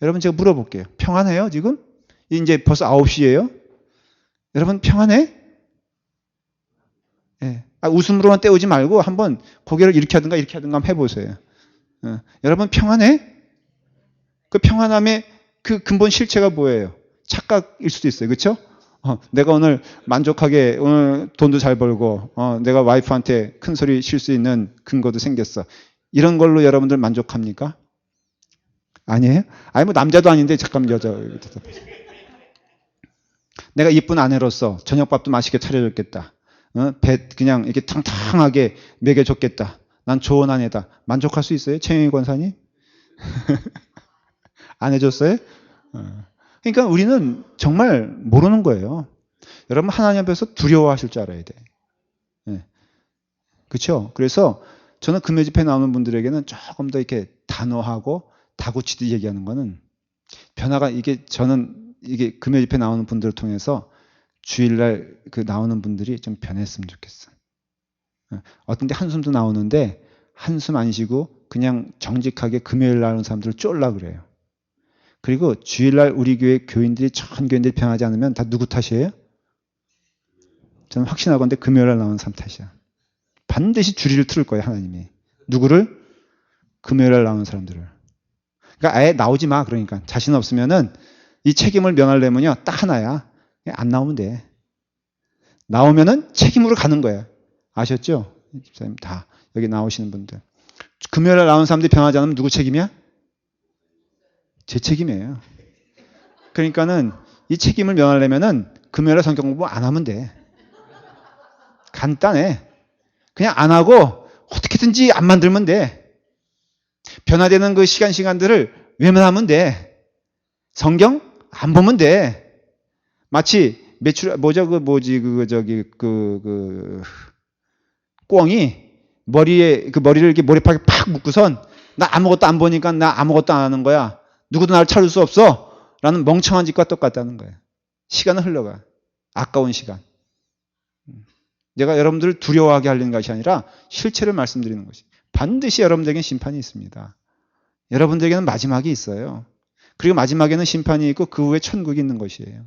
여러분 제가 물어볼게요. 평안해요 지금? 이제 벌써 9시예요? 여러분 평안해? 네. 웃음으로만 때우지 말고 한번 고개를 이렇게 하든가 이렇게 하든가 한번 해보세요. 여러분 평안해? 그 평안함의 그 근본 실체가 뭐예요? 착각일 수도 있어요. 그렇죠? 내가 오늘 만족하게 오늘 돈도 잘 벌고 내가 와이프한테 큰 소리 칠 수 있는 근거도 생겼어. 이런 걸로 여러분들 만족합니까? 아니에요? 아니 뭐 남자도 아닌데 잠깐 여자 내가 이쁜 아내로서 저녁밥도 맛있게 차려줬겠다. 배 그냥 이렇게 탕탕하게 먹여줬겠다. 난 좋은 아내다. 만족할 수 있어요? 최영희 권사님? 안 해줬어요? 그러니까 우리는 정말 모르는 거예요. 여러분 하나님 앞에서 두려워하실 줄 알아야 돼. 네. 그렇죠? 그래서 저는 금요 집회 나오는 분들에게는 조금 더 이렇게 단호하고 다구치듯이 얘기하는 거는 변화가 저는 이게 금요 집회 나오는 분들을 통해서 주일날 그 나오는 분들이 좀 변했으면 좋겠어. 어떤 데 한숨도 나오는데 한숨 안 쉬고 그냥 정직하게 금요일 나오는 사람들을 쫄라 그래요. 그리고 주일날 우리 교회 교인들이 전 교인들이 변하지 않으면 다 누구 탓이에요? 저는 확신하건대 금요일날 나오는 사람 탓이야. 반드시 주리를 틀을 거예요 하나님이. 누구를? 금요일날 나오는 사람들을. 그러니까 아예 나오지 마. 그러니까 자신 없으면은 이 책임을 면하려면요 딱 하나야. 안 나오면 돼. 나오면은 책임으로 가는 거야. 아셨죠? 집사님 다 여기 나오시는 분들. 금요일날 나오는 사람들이 변하지 않으면 누구 책임이야? 제 책임이에요. 그러니까는 이 책임을 면하려면은 금요일에 성경 공부 안 하면 돼. 간단해. 그냥 안 하고 어떻게든지 안 만들면 돼. 변화되는 그 시간들을 외면하면 돼. 성경 안 보면 돼. 마치 꿩이 머리를 이렇게 모래팍에 팍 묶고선 나 아무것도 안 보니까 나 아무것도 안 하는 거야. 누구도 나를 찾을 수 없어. 라는 멍청한 짓과 똑같다는 거예요. 시간은 흘러가. 아까운 시간. 내가 여러분들을 두려워하게 하려는 것이 아니라 실체를 말씀드리는 것이. 반드시 여러분들에게는 심판이 있습니다. 여러분들에게는 마지막이 있어요. 그리고 마지막에는 심판이 있고 그 후에 천국이 있는 것이에요.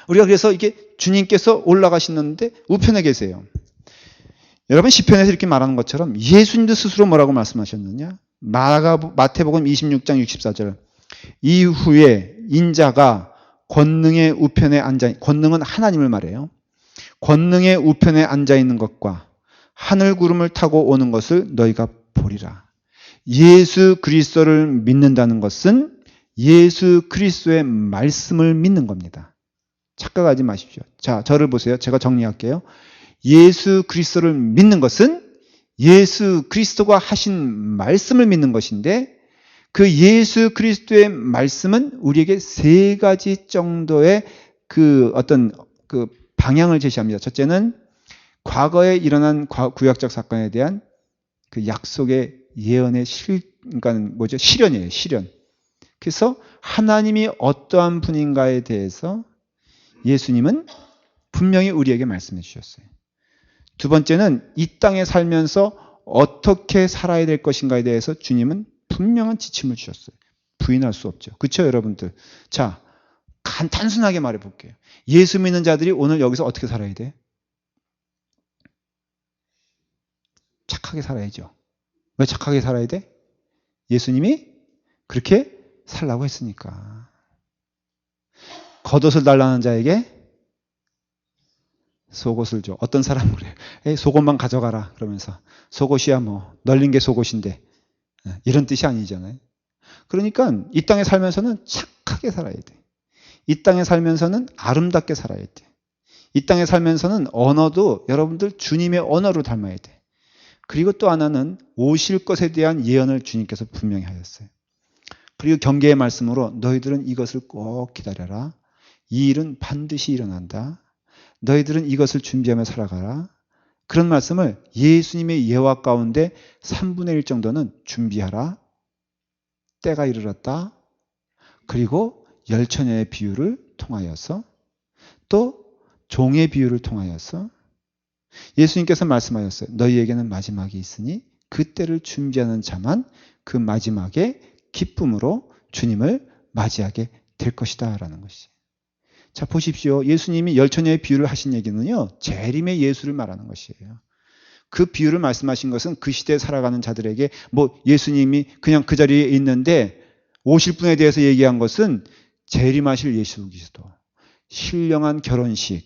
우리가 그래서 이게 주님께서 올라가시는데 우편에 계세요. 여러분 시편에서 이렇게 말하는 것처럼 예수님도 스스로 뭐라고 말씀하셨느냐? 마태복음 26장 64절. 이후에 인자가 권능의 우편에 권능은 하나님을 말해요. 권능의 우편에 앉아 있는 것과 하늘 구름을 타고 오는 것을 너희가 보리라. 예수 그리스도를 믿는다는 것은 예수 그리스도의 말씀을 믿는 겁니다. 착각하지 마십시오. 자, 저를 보세요. 제가 정리할게요. 예수 그리스도를 믿는 것은 예수 그리스도가 하신 말씀을 믿는 것인데 그 예수 그리스도의 말씀은 우리에게 세 가지 정도의 그 어떤 그 방향을 제시합니다. 첫째는 과거에 일어난 구약적 사건에 대한 그 약속의 예언의 실현이에요. 실현. 그래서 하나님이 어떠한 분인가에 대해서 예수님은 분명히 우리에게 말씀해 주셨어요. 두 번째는 이 땅에 살면서 어떻게 살아야 될 것인가에 대해서 주님은 분명한 지침을 주셨어요. 부인할 수 없죠. 그렇죠, 여러분들? 자, 단순하게 말해볼게요. 예수 믿는 자들이 오늘 여기서 어떻게 살아야 돼? 착하게 살아야죠. 왜 착하게 살아야 돼? 예수님이 그렇게 살라고 했으니까. 겉옷을 달라는 자에게 속옷을 줘. 어떤 사람은 그래요. 에이, 속옷만 가져가라 그러면서. 속옷이야 뭐 널린 게 속옷인데. 이런 뜻이 아니잖아요. 그러니까 이 땅에 살면서는 착하게 살아야 돼. 이 땅에 살면서는 아름답게 살아야 돼. 이 땅에 살면서는 언어도 여러분들 주님의 언어로 닮아야 돼. 그리고 또 하나는 오실 것에 대한 예언을 주님께서 분명히 하셨어요. 그리고 경계의 말씀으로 너희들은 이것을 꼭 기다려라. 이 일은 반드시 일어난다. 너희들은 이것을 준비하며 살아가라. 그런 말씀을 예수님의 예화 가운데 3분의 1 정도는 준비하라. 때가 이르렀다. 그리고 열처녀의 비유를 통하여서 또 종의 비유를 통하여서 예수님께서 말씀하셨어요. 너희에게는 마지막이 있으니 그때를 준비하는 자만 그 마지막에 기쁨으로 주님을 맞이하게 될 것이다 라는 것이. 자, 보십시오. 예수님이 열처녀의 비유를 하신 얘기는요, 재림의 예수를 말하는 것이에요. 그 비유를 말씀하신 것은 그 시대에 살아가는 자들에게 뭐 예수님이 그냥 그 자리에 있는데 오실 분에 대해서 얘기한 것은 재림하실 예수 그리스도, 신령한 결혼식에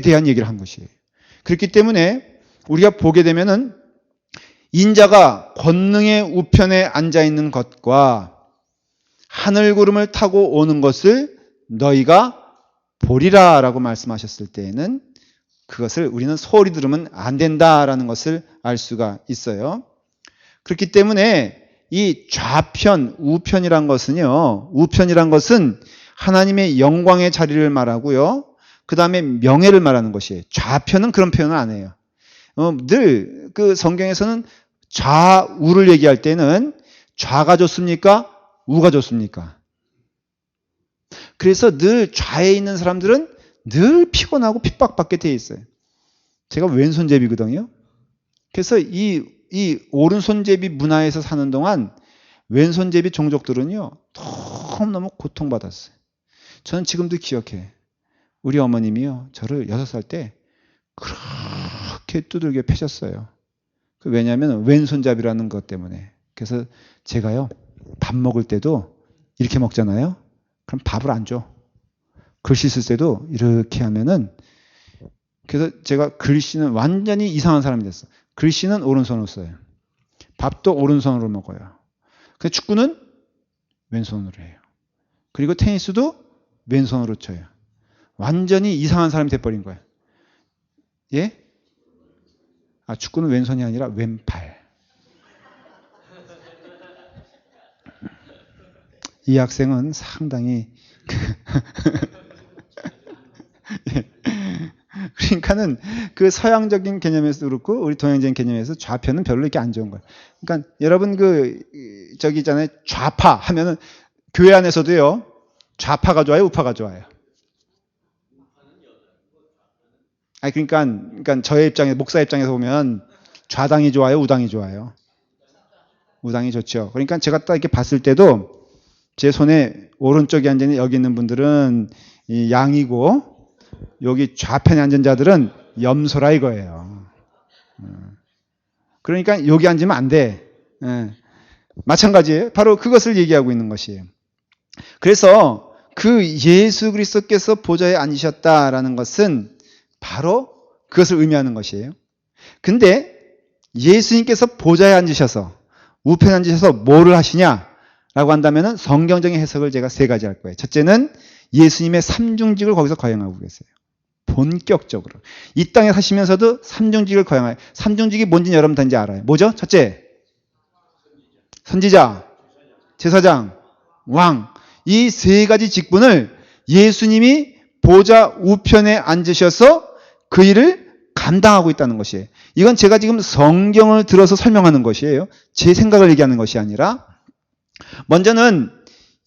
대한 얘기를 한 것이에요. 그렇기 때문에 우리가 보게 되면은 인자가 권능의 우편에 앉아 있는 것과 하늘 구름을 타고 오는 것을 너희가 보리라 라고 말씀하셨을 때에는 그것을 우리는 소리 들으면 안 된다라는 것을 알 수가 있어요. 그렇기 때문에 이 좌편, 우편이란 것은요, 우편이란 것은 하나님의 영광의 자리를 말하고요. 그 다음에 명예를 말하는 것이에요. 좌편은 그런 표현을 안 해요. 늘 그 성경에서는 좌우를 얘기할 때는 좌가 좋습니까? 우가 좋습니까? 그래서 늘 좌에 있는 사람들은 늘 피곤하고 핍박받게 돼 있어요. 제가 왼손잡이거든요. 그래서 이 오른손잡이 문화에서 사는 동안 왼손잡이 종족들은요, 너무너무 고통받았어요. 저는 지금도 기억해. 우리 어머님이요, 저를 6살 때 그렇게 두들겨 패셨어요. 왜냐하면 왼손잡이라는 것 때문에. 그래서 제가요, 밥 먹을 때도 이렇게 먹잖아요. 그럼 밥을 안 줘. 글씨 쓸 때도 이렇게 하면은, 그래서 제가 글씨는 완전히 이상한 사람이 됐어. 글씨는 오른손으로 써요. 밥도 오른손으로 먹어요. 그래서 축구는 왼손으로 해요. 그리고 테니스도 왼손으로 쳐요. 완전히 이상한 사람이 돼버린 거예요. 예? 아, 축구는 왼손이 아니라 왼팔. 이 학생은 상당히 그러니까는 그 서양적인 개념에서도 그렇고 우리 동양적인 개념에서 좌편은 별로 이렇게 안 좋은 거예요. 그러니까 여러분 저기 있잖아요. 좌파 하면은 교회 안에서도요. 좌파가 좋아요, 우파가 좋아요. 아니 그러니까 저의 입장에 목사 입장에서 보면 좌당이 좋아요, 우당이 좋아요. 우당이 좋죠. 그러니까 제가 딱 이렇게 봤을 때도 제 손에 오른쪽에 앉아 있는 여기 있는 분들은 이 양이고 여기 좌편에 앉은 자들은 염소라 이거예요. 그러니까 여기 앉으면 안 돼. 마찬가지예요. 바로 그것을 얘기하고 있는 것이에요. 그래서 그 예수 그리스도께서 보좌에 앉으셨다라는 것은 바로 그것을 의미하는 것이에요. 근데 예수님께서 보좌에 앉으셔서 우편에 앉으셔서 뭐를 하시냐라고 한다면 성경적인 해석을 제가 3가지 할 거예요. 첫째는 예수님의 삼중직을 거기서 거행하고 계세요. 본격적으로. 이 땅에 사시면서도 삼중직을 거행해요. 삼중직이 뭔지 여러분 다 이제 알아요. 뭐죠? 첫째, 선지자, 제사장, 왕. 이 3가지 직분을 예수님이 보좌 우편에 앉으셔서 그 일을 감당하고 있다는 것이에요. 이건 제가 지금 성경을 들어서 설명하는 것이에요. 제 생각을 얘기하는 것이 아니라, 먼저는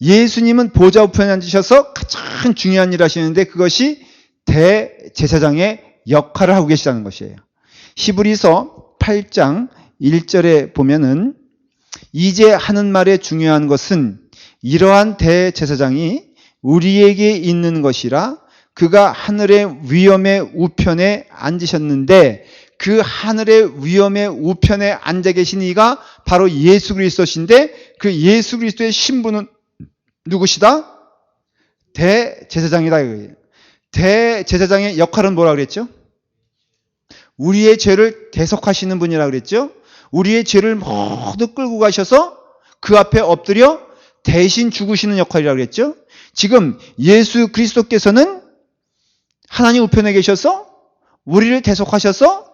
예수님은 보좌 우편에 앉으셔서 가장 중요한 일을 하시는데 그것이 대제사장의 역할을 하고 계시다는 것이에요. 히브리서 8장 1절에 보면은 이제 하는 말의 중요한 것은 이러한 대제사장이 우리에게 있는 것이라 그가 하늘의 위엄의 우편에 앉으셨는데 그 하늘의 위엄의 우편에 앉아 계신 이가 바로 예수 그리스도신데 그 예수 그리스도의 신분은 누구시다? 대제사장이다. 대제사장의 역할은 뭐라 그랬죠? 우리의 죄를 대속하시는 분이라 그랬죠? 우리의 죄를 모두 끌고 가셔서 그 앞에 엎드려 대신 죽으시는 역할이라 그랬죠? 지금 예수 그리스도께서는 하나님 우편에 계셔서 우리를 대속하셔서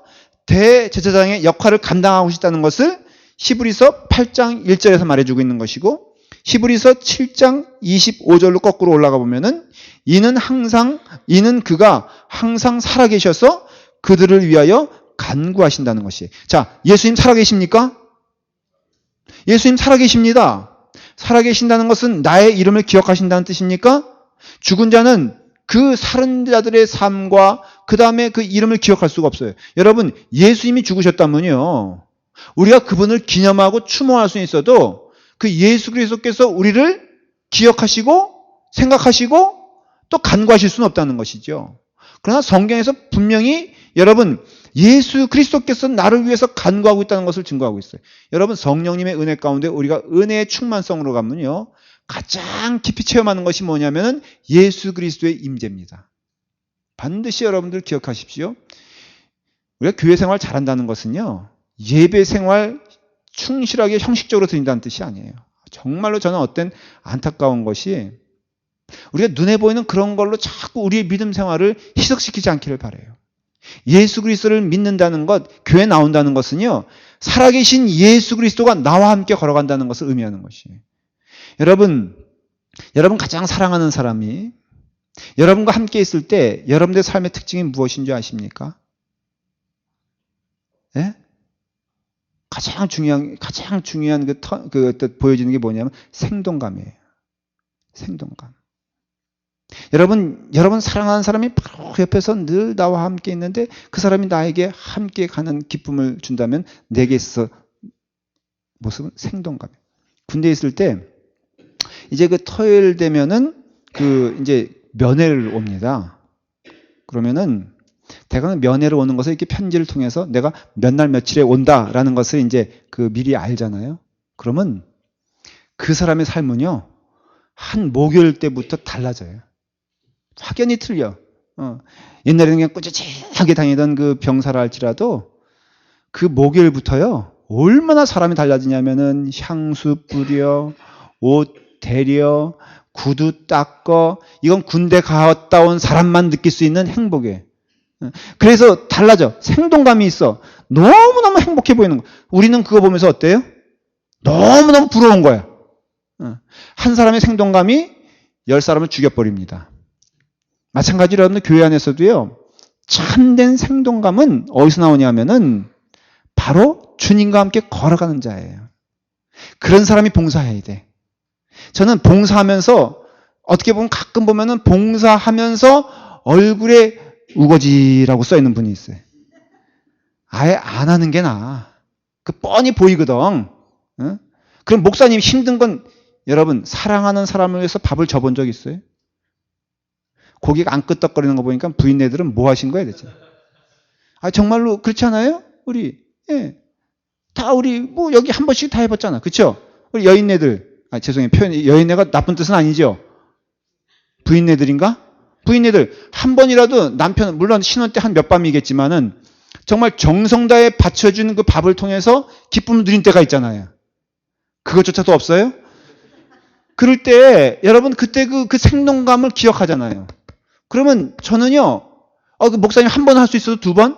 대제사장의 역할을 감당하고 있다는 것을 히브리서 8장 1절에서 말해주고 있는 것이고 히브리서 7장 25절로 거꾸로 올라가 보면은 이는 그가 항상 살아계셔서 그들을 위하여 간구하신다는 것이. 자, 예수님 살아계십니까? 예수님 살아계십니다. 살아계신다는 것은 나의 이름을 기억하신다는 뜻입니까? 죽은 자는 그 살은 자들의 삶과 그 다음에 그 이름을 기억할 수가 없어요. 여러분, 예수님이 죽으셨다면요, 우리가 그분을 기념하고 추모할 수 있어도 그 예수 그리스도께서 우리를 기억하시고 생각하시고 또 간구하실 수는 없다는 것이죠. 그러나 성경에서 분명히 여러분 예수 그리스도께서 나를 위해서 간구하고 있다는 것을 증거하고 있어요. 여러분 성령님의 은혜 가운데 우리가 은혜의 충만성으로 가면요 가장 깊이 체험하는 것이 뭐냐면은 예수 그리스도의 임재입니다. 반드시 여러분들 기억하십시오. 우리가 교회 생활 잘한다는 것은요 예배 생활 충실하게 형식적으로 드린다는 뜻이 아니에요. 정말로 저는 어떤 안타까운 것이 우리가 눈에 보이는 그런 걸로 자꾸 우리의 믿음 생활을 희석시키지 않기를 바라요. 예수 그리스도를 믿는다는 것, 교회 나온다는 것은요 살아계신 예수 그리스도가 나와 함께 걸어간다는 것을 의미하는 것이에요. 여러분 가장 사랑하는 사람이 여러분과 함께 있을 때 여러분의 삶의 특징이 무엇인 줄 아십니까? 예? 가장 중요한 보여지는 게 뭐냐면 생동감이에요. 생동감. 여러분 사랑하는 사람이 바로 옆에서 늘 나와 함께 있는데 그 사람이 나에게 함께 가는 기쁨을 준다면 내게 있어 모습은 생동감. 군대에 있을 때 이제 그 토요일 되면은 이제 면회를 옵니다. 그러면은 대강은 면회를 오는 것을 이렇게 편지를 통해서 내가 몇 날 며칠에 온다라는 것을 이제 미리 알잖아요. 그러면 그 사람의 삶은요 한 목요일 때부터 달라져요. 확연히 틀려. 옛날에는 그냥 꾸준하게 다니던 그 병사라 할지라도 그 목요일부터요 얼마나 사람이 달라지냐면은 향수 뿌려, 옷 데려, 구두 닦어. 이건 군대 갔다 온 사람만 느낄 수 있는 행복이에요. 그래서 달라져. 생동감이 있어. 너무너무 행복해 보이는 거야. 우리는 그거 보면서 어때요? 너무너무 부러운 거야. 한 사람의 생동감이 10사람을 죽여버립니다. 마찬가지로 여러분들 교회 안에서도요. 참된 생동감은 어디서 나오냐면은 바로 주님과 함께 걸어가는 자예요. 그런 사람이 봉사해야 돼. 저는 봉사하면서 어떻게 보면 가끔 보면은 봉사하면서 얼굴에 우거지라고 써있는 분이 있어요. 아예 안 하는 게 나아. 뻔히 보이거든. 그럼 목사님 힘든 건 여러분 사랑하는 사람을 위해서 밥을 줘본 적 있어요? 고기가 안 끄떡거리는 거 보니까 부인네들은 뭐 하신 거야 대체? 정말로 그렇지 않아요? 우리 다 우리 여기 한 번씩 다 해봤잖아. 그렇죠? 우리 여인네들 죄송해요 표현 여인네가 나쁜 뜻은 아니죠. 부인네들인가? 부인네들 한 번이라도 남편 물론 신혼 때 한 몇 밤이겠지만은 정말 정성 다해 받쳐주는 그 밥을 통해서 기쁨을 누린 때가 있잖아요. 그것조차도 없어요? 그럴 때 여러분 그때 그 생동감을 기억하잖아요. 그러면 저는요 그 목사님 한 번 할 수 있어도 두 번?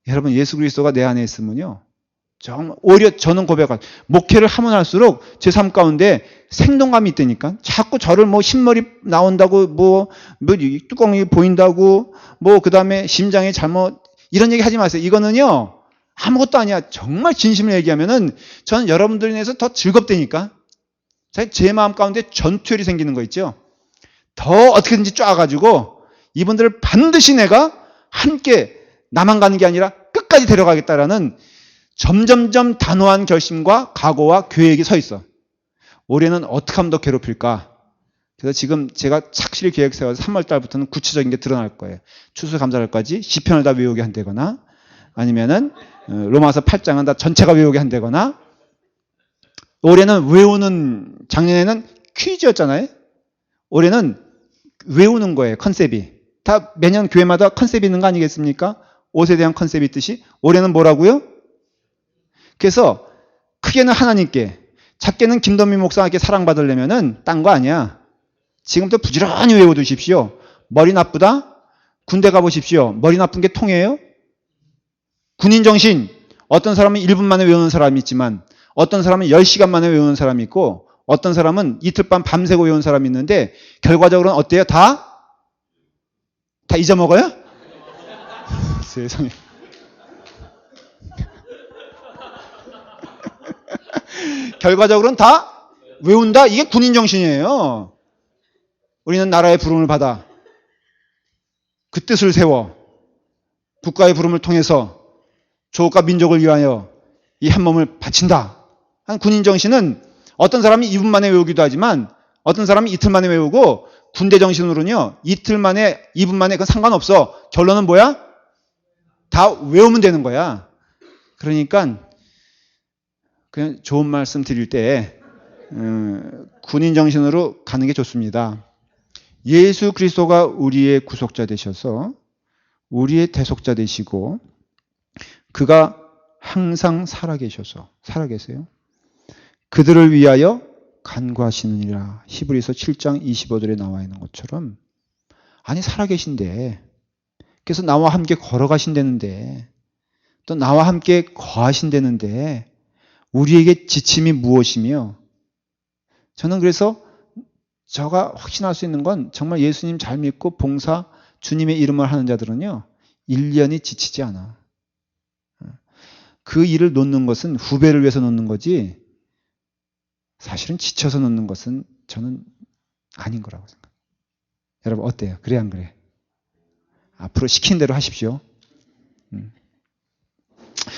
여러분 예수 그리스도가 내 안에 있으면요 정말 오히려 저는 고백할 목회를 하면 할수록 제 삶 가운데 생동감이 있다니까. 자꾸 저를 흰머리 나온다고 뚜껑이 보인다고 그 다음에 심장이 잘못 이런 얘기 하지 마세요. 이거는요 아무것도 아니야. 정말 진심을 얘기하면은 저는 여러분들에 인해서 더 즐겁다니까. 제 마음 가운데 전투열이 생기는 거 있죠. 더 어떻게든지 쪼아가지고 이분들을 반드시 내가 함께 나만 가는 게 아니라 끝까지 끝까지 데려가겠다라는 점점점 단호한 결심과 각오와 계획이 서 있어. 올해는 어떻게 하면 더 괴롭힐까? 그래서 지금 제가 착실히 계획 세워서 3월 달부터는 구체적인 게 드러날 거예요. 추수감사절까지 시편을 다 외우게 한다거나, 아니면은 로마서 8장은 다 전체가 외우게 한다거나. 올해는 외우는, 작년에는 퀴즈였잖아요. 올해는 외우는 거예요. 컨셉이 다 매년 교회마다 컨셉이 있는 거 아니겠습니까? 옷에 대한 컨셉이 있듯이 올해는 뭐라고요? 그래서 크게는 하나님께, 작게는 김동민 목사에게 사랑받으려면은 딴 거 아니야. 지금부터 부지런히 외워두십시오. 머리 나쁘다? 군대 가보십시오. 머리 나쁜 게 통해요? 군인 정신. 어떤 사람은 1분 만에 외우는 사람이 있지만, 어떤 사람은 10시간 만에 외우는 사람이 있고, 어떤 사람은 이틀 밤 밤새고 외우는 사람이 있는데, 결과적으로는 어때요? 다 잊어먹어요? 세상에. 결과적으로는 다 외운다? 이게 군인 정신이에요. 우리는 나라의 부름을 받아 그 뜻을 세워 국가의 부름을 통해서 조국과 민족을 위하여 이 한 몸을 바친다. 한 군인 정신은 어떤 사람이 2분 만에 외우기도 하지만 어떤 사람이 이틀 만에 외우고, 군대 정신으로는요 이틀 만에 2분 만에 그건 상관없어. 결론은 뭐야? 다 외우면 되는 거야. 그러니까 그냥 좋은 말씀 드릴 때 군인 정신으로 가는 게 좋습니다. 예수 그리스도가 우리의 구속자 되셔서 우리의 대속자 되시고, 그가 항상 살아계세요. 그들을 위하여 간구하시느니라. 히브리서 7장 25절에 나와 있는 것처럼, 아니 살아계신데, 그래서 나와 함께 걸어가신다는데, 또 나와 함께 거하신다는데 우리에게 지침이 무엇이며, 저는 그래서 제가 확신할 수 있는 건, 정말 예수님 잘 믿고 봉사 주님의 이름을 하는 자들은요 1년이 지치지 않아. 그 일을 놓는 것은 후배를 위해서 놓는 거지, 사실은 지쳐서 놓는 것은 저는 아닌 거라고 생각해요. 여러분 어때요? 그래 안 그래? 앞으로 시킨 대로 하십시오.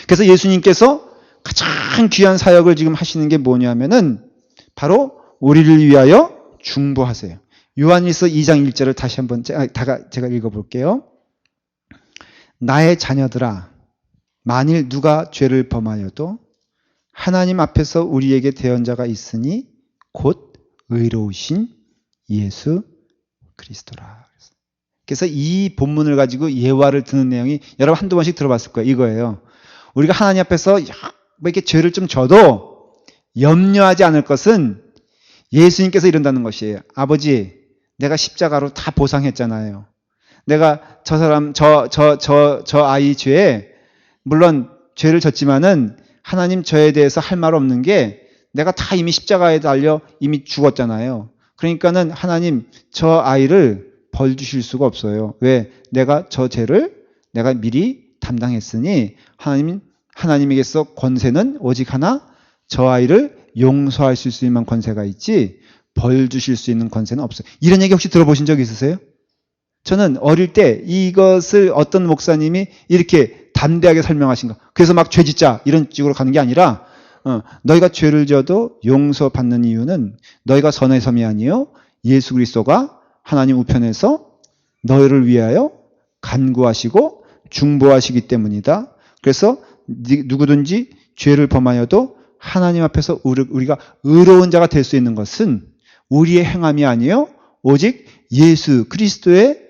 그래서 예수님께서 가장 귀한 사역을 지금 하시는 게 뭐냐면은 바로 우리를 위하여 중보하세요. 요한일서 2장 1절을 다시 한번 제가 읽어볼게요. 나의 자녀들아, 만일 누가 죄를 범하여도 하나님 앞에서 우리에게 대언자가 있으니 곧 의로우신 예수 그리스도라. 그래서 이 본문을 가지고 예화를 듣는 내용이 여러분 한두 번씩 들어봤을 거예요. 이거예요. 우리가 하나님 앞에서 이렇게 죄를 좀 져도 염려하지 않을 것은 예수님께서 이런다는 것이에요. 아버지, 내가 십자가로 다 보상했잖아요. 내가 저 사람, 저 아이 죄에, 물론 죄를 졌지만은 하나님 저에 대해서 할 말 없는 게, 내가 다 이미 십자가에 달려 이미 죽었잖아요. 그러니까는 하나님 저 아이를 벌 주실 수가 없어요. 왜? 내가 저 죄를 내가 미리 담당했으니 하나님에게서 권세는 오직 하나, 저 아이를 용서하실 수 있는 권세가 있지 벌 주실 수 있는 권세는 없어요. 이런 얘기 혹시 들어보신 적 있으세요? 저는 어릴 때 이것을 어떤 목사님이 이렇게 담대하게 설명하신 거, 그래서 막 죄 짓자 이런 식으로 가는 게 아니라, 너희가 죄를 지어도 용서받는 이유는 너희가 선해섬이 아니요 예수 그리스도가 하나님 우편에서 너희를 위하여 간구하시고 중보하시기 때문이다. 그래서 누구든지 죄를 범하여도 하나님 앞에서 우리가 의로운 자가 될 수 있는 것은 우리의 행함이 아니요 오직 예수 그리스도의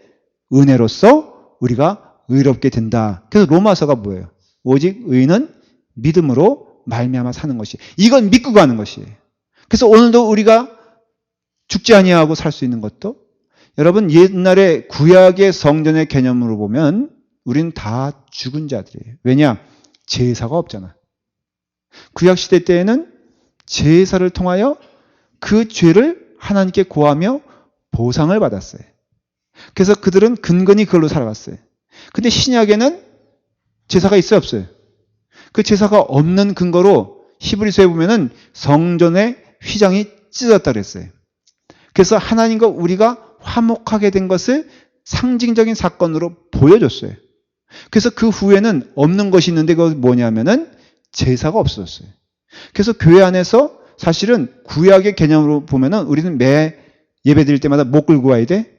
은혜로서 우리가 의롭게 된다. 그래서 로마서가 뭐예요? 오직 의는 믿음으로 말미암아 사는 것이. 이건 믿고 가는 것이에요. 그래서 오늘도 우리가 죽지 아니하고 살 수 있는 것도, 여러분 옛날에 구약의 성전의 개념으로 보면 우리는 다 죽은 자들이에요. 왜냐? 제사가 없잖아. 구약 시대 때에는 제사를 통하여 그 죄를 하나님께 고하며 보상을 받았어요. 그래서 그들은 근근히 그걸로 살아갔어요. 근데 신약에는 제사가 있어요, 없어요? 그 제사가 없는 근거로 히브리서에 보면은 성전의 휘장이 찢어졌다 그랬어요. 그래서 하나님과 우리가 화목하게 된 것을 상징적인 사건으로 보여줬어요. 그래서 그 후에는 없는 것이 있는데 그건 뭐냐면은 제사가 없었어요. 그래서 교회 안에서 사실은 구약의 개념으로 보면은 우리는 매 예배 드릴 때마다 뭐 끌고 와야 돼?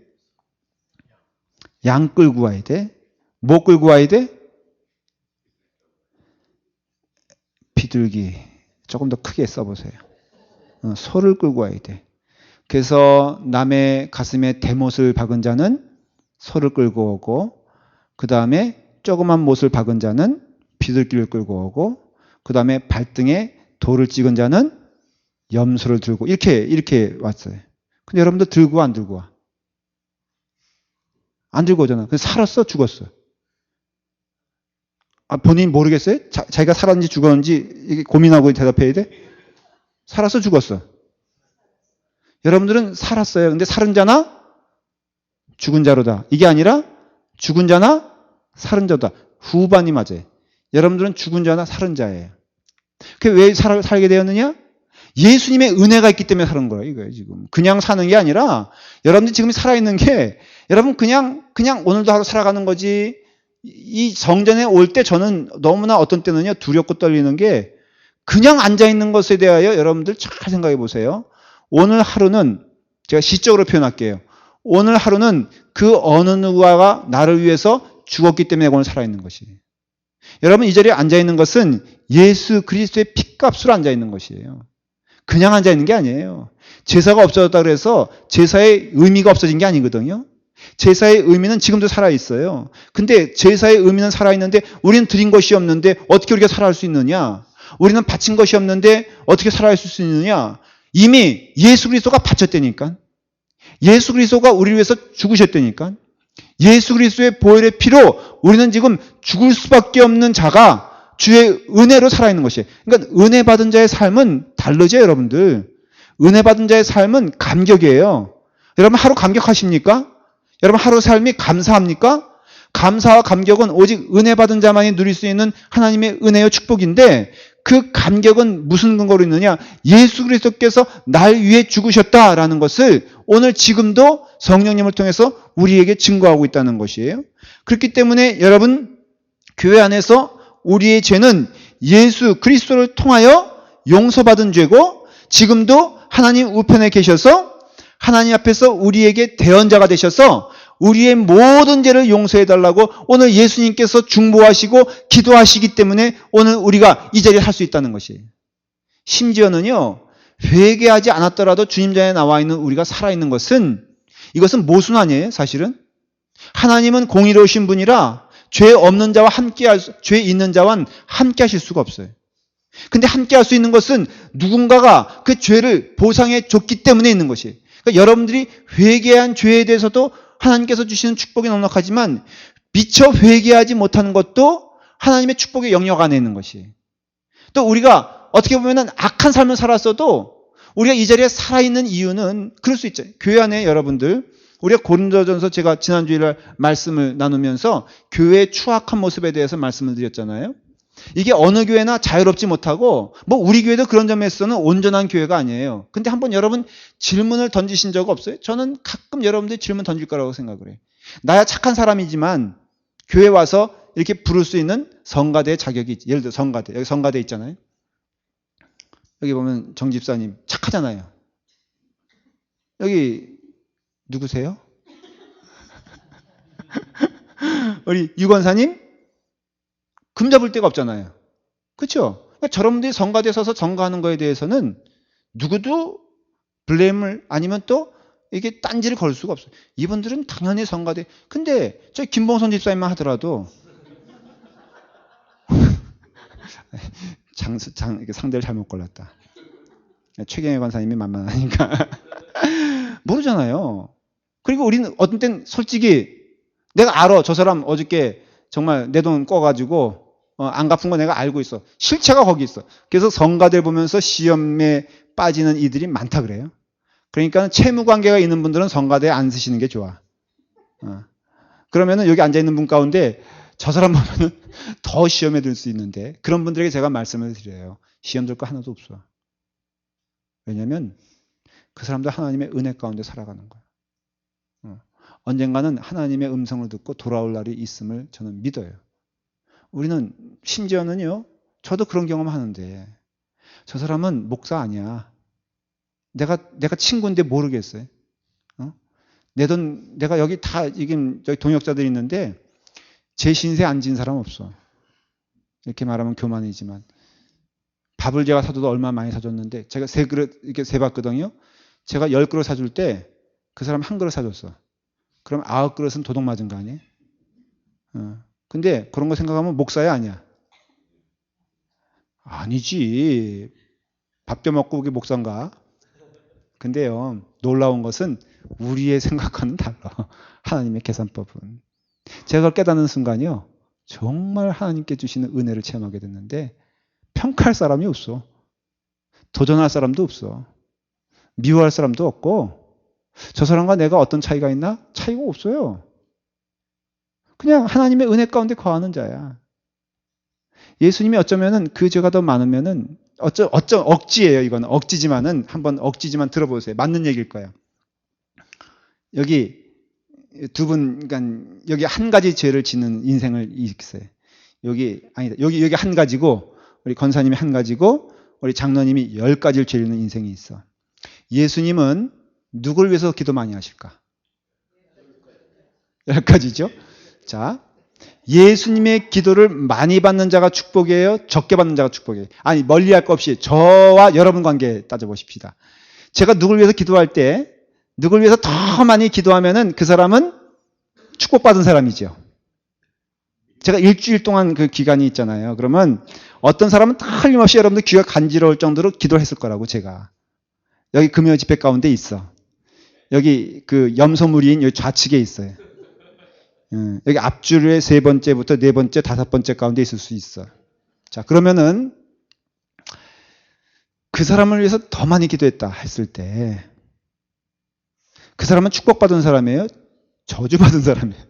양 끌고 와야 돼. 뭐 끌고 와야 돼? 비둘기. 조금 더 크게 써보세요. 소를 끌고 와야 돼. 그래서 남의 가슴에 대못을 박은 자는 소를 끌고 오고, 그 다음에 조그만 못을 박은 자는 비둘기를 끌고 오고, 그 다음에 발등에 돌을 찍은 자는 염소를 들고, 이렇게 왔어요. 근데 여러분들 들고 와, 안 들고 와? 안 들고 오잖아. 그래서 살았어, 죽었어? 본인이 모르겠어요? 자기가 살았는지 죽었는지 고민하고 대답해야 돼? 살았어, 죽었어? 여러분들은 살았어요. 근데 살은 자나 죽은 자로다. 이게 아니라 죽은 자나 살은 자다. 후반이 맞아요. 여러분들은 죽은 자나 살은 자예요. 그게 왜 살게 되었느냐? 예수님의 은혜가 있기 때문에 사는 거예요, 이거예요, 지금. 그냥 사는 게 아니라, 여러분들이 지금 살아있는 게, 여러분 그냥 오늘도 하루 살아가는 거지. 이 성전에 올 때 저는 너무나 어떤 때는요, 두렵고 떨리는 게, 그냥 앉아있는 것에 대하여 여러분들 잘 생각해 보세요. 오늘 하루는, 제가 시적으로 표현할게요. 오늘 하루는 그 어느 누구가 나를 위해서 죽었기 때문에 오늘 살아있는 것이에요. 여러분 이 자리에 앉아있는 것은 예수 그리스도의 핏값으로 앉아있는 것이에요. 그냥 앉아있는 게 아니에요. 제사가 없어졌다 그래서 제사의 의미가 없어진 게 아니거든요. 제사의 의미는 지금도 살아있어요. 근데 제사의 의미는 살아있는데 우리는 드린 것이 없는데 어떻게 우리가 살아갈 수 있느냐? 우리는 바친 것이 없는데 어떻게 살아갈 수 있느냐? 이미 예수 그리스도가 바쳤다니까. 예수 그리스도가 우리를 위해서 죽으셨다니까. 예수 그리스도의 보혈의 피로 우리는 지금 죽을 수밖에 없는 자가 주의 은혜로 살아있는 것이에요. 그러니까 은혜 받은 자의 삶은 다르죠, 여러분들. 은혜 받은 자의 삶은 감격이에요. 여러분 하루 감격하십니까? 여러분 하루 삶이 감사합니까? 감사와 감격은 오직 은혜 받은 자만이 누릴 수 있는 하나님의 은혜와 축복인데 그 감격은 무슨 근거로 있느냐? 예수 그리스도께서 날 위해 죽으셨다라는 것을 오늘 지금도 성령님을 통해서 우리에게 증거하고 있다는 것이에요. 그렇기 때문에 여러분 교회 안에서 우리의 죄는 예수 그리스도를 통하여 용서받은 죄고 지금도 하나님 우편에 계셔서 하나님 앞에서 우리에게 대언자가 되셔서 우리의 모든 죄를 용서해달라고 오늘 예수님께서 중보하시고 기도하시기 때문에 오늘 우리가 이 자리에 살 수 있다는 것이에요. 심지어는요, 회개하지 않았더라도 주님 전에 나와 있는 우리가 살아있는 것은 이것은 모순 아니에요, 사실은? 하나님은 공의로우신 분이라 죄 없는 자와 죄 있는 자와는 함께 하실 수가 없어요. 근데 함께 할 수 있는 것은 누군가가 그 죄를 보상해 줬기 때문에 있는 것이에요. 그러니까 여러분들이 회개한 죄에 대해서도 하나님께서 주시는 축복이 넉넉하지만 미처 회개하지 못하는 것도 하나님의 축복의 영역 안에 있는 것이에요. 또 우리가 어떻게 보면 악한 삶을 살았어도 우리가 이 자리에 살아있는 이유는 그럴 수 있죠. 교회 안에 여러분들 우리가 고린도전서 제가 지난주에 말씀을 나누면서 교회의 추악한 모습에 대해서 말씀을 드렸잖아요. 이게 어느 교회나 자유롭지 못하고 뭐 우리 교회도 그런 점에서는 온전한 교회가 아니에요. 근데 한번 여러분 질문을 던지신 적 없어요? 저는 가끔 여러분들이 질문 던질 거라고 생각을 해요. 나야 착한 사람이지만 교회 와서 이렇게 부를 수 있는 성가대의 자격이 있지. 예를 들어 성가대. 여기 성가대 있잖아요. 여기 보면 정 집사님 착하잖아요. 여기 누구세요? 우리 유건사님? 금 잡을 데가 없잖아요. 그렇죠? 그러니까 저러분들이 성가대에 서서 정가하는 거에 대해서는 누구도 블레임을 아니면 또 이게 딴지를 걸 수가 없어요. 이분들은 당연히 성가대. 근데 저 김봉선 집사님만 하더라도 상대를 잘못 골랐다. 최경혜 관사님이 만만하니까 모르잖아요. 그리고 우리는 어떤 땐 솔직히 내가 알아. 저 사람 어저께 정말 내 돈 꺼가지고 안 갚은 거 내가 알고 있어. 실체가 거기 있어. 그래서 성가대를 보면서 시험에 빠지는 이들이 많다 그래요. 그러니까 채무 관계가 있는 분들은 성가대에 안 쓰시는 게 좋아. 그러면은 여기 앉아있는 분 가운데 저 사람 보면은 더 시험에 들 수 있는데 그런 분들에게 제가 말씀을 드려요. 시험 들 거 하나도 없어. 왜냐면 그 사람도 하나님의 은혜 가운데 살아가는 거야. 언젠가는 하나님의 음성을 듣고 돌아올 날이 있음을 저는 믿어요. 우리는 심지어는요, 저도 그런 경험 하는데, 저 사람은 목사 아니야. 내가 친구인데 모르겠어요. 어? 내가 여기 다, 저기 동역자들이 있는데, 제 신세 안 진 사람 없어. 이렇게 말하면 교만이지만. 밥을 제가 사줘도 얼마 많이 사줬는데, 제가 3그릇 이렇게 세봤거든요. 제가 10그릇 사줄 때, 그 사람 1그릇 사줬어. 그럼 9그릇은 도둑 맞은 거 아니에요? 근데 그런 거 생각하면 목사야 아니야? 아니지. 밥 껴먹고 그게 목사인가? 근데요, 놀라운 것은 우리의 생각과는 달라. 하나님의 계산법은. 제가 그걸 깨닫는 순간이요, 정말 하나님께 주시는 은혜를 체험하게 됐는데, 평가할 사람이 없어. 도전할 사람도 없어. 미워할 사람도 없고, 저 사람과 내가 어떤 차이가 있나? 차이가 없어요. 그냥 하나님의 은혜 가운데 거하는 자야. 예수님이 어쩌면은 그 죄가 더 많으면은 억지예요. 이거는 억지지만은 한번 억지지만 들어보세요. 맞는 얘기일 거예요. 여기 두 분, 그러니까 여기 한 가지 죄를 짓는 인생을 있어요. 여기 한 가지고 우리 권사님이 한 가지고 우리 장로님이 10가지를 죄짓는 인생이 있어. 예수님은 누굴 위해서 기도 많이 하실까? 10가지죠. 자, 예수님의 기도를 많이 받는 자가 축복이에요? 적게 받는 자가 축복이에요? 아니, 멀리할 것 없이 저와 여러분 관계 따져보십시다. 제가 누굴 위해서 기도할 때 누굴 위해서 더 많이 기도하면은 그 사람은 축복받은 사람이죠. 제가 일주일 동안 그 기간이 있잖아요. 그러면 어떤 사람은 틀림없이 여러분들 귀가 간지러울 정도로 기도를 했을 거라고, 제가. 여기 금요 집회 가운데 있어. 여기 그 염소무리인 여기 좌측에 있어요. 여기 앞줄의 3번째부터 4번째, 5번째 가운데 있을 수 있어. 자, 그러면은 그 사람을 위해서 더 많이 기도했다 했을 때 그 사람은 축복받은 사람이에요? 저주받은 사람이에요?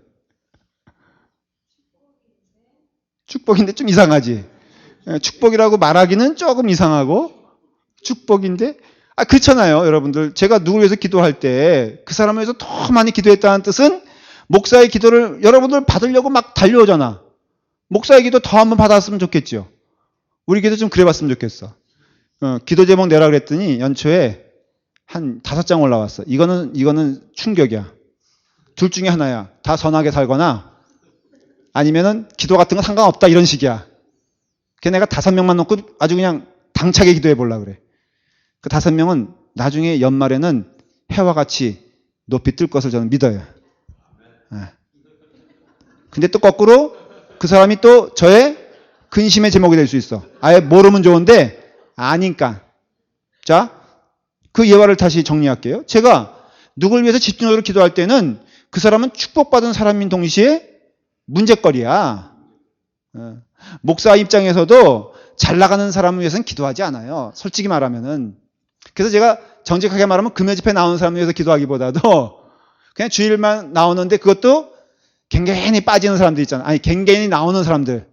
축복인데 좀 이상하지? 축복이라고 말하기는 조금 이상하고, 축복인데, 그렇잖아요, 여러분들. 제가 누굴 위해서 기도할 때 그 사람을 위해서 더 많이 기도했다는 뜻은 목사의 기도를 여러분들 받으려고 막 달려오잖아. 목사의 기도 더 한번 받았으면 좋겠죠. 우리 기도 좀 그래봤으면 좋겠어. 기도 제목 내라 그랬더니 연초에 한 5장 올라왔어. 이거는 충격이야. 둘 중에 하나야. 다 선하게 살거나 아니면은 기도 같은 거 상관없다, 이런 식이야. 그래서 내가 5명만 놓고 아주 그냥 당차게 기도해 보려고 그래. 그 5명은 나중에 연말에는 해와 같이 높이 뜰 것을 저는 믿어요. 근데 또 거꾸로 그 사람이 또 저의 근심의 제목이 될 수 있어. 아예 모르면 좋은데 아니까. 자, 그 예화를 다시 정리할게요. 제가 누굴 위해서 집중적으로 기도할 때는 그 사람은 축복받은 사람인 동시에 문제거리야. 목사 입장에서도 잘 나가는 사람을 위해서는 기도하지 않아요. 솔직히 말하면은. 그래서 제가 정직하게 말하면 금요 집회 나오는 사람을 위해서 기도하기보다도 그냥 주일만 나오는데 그것도 갱갱이 빠지는 사람들 있잖아. 아니, 갱갱이 나오는 사람들.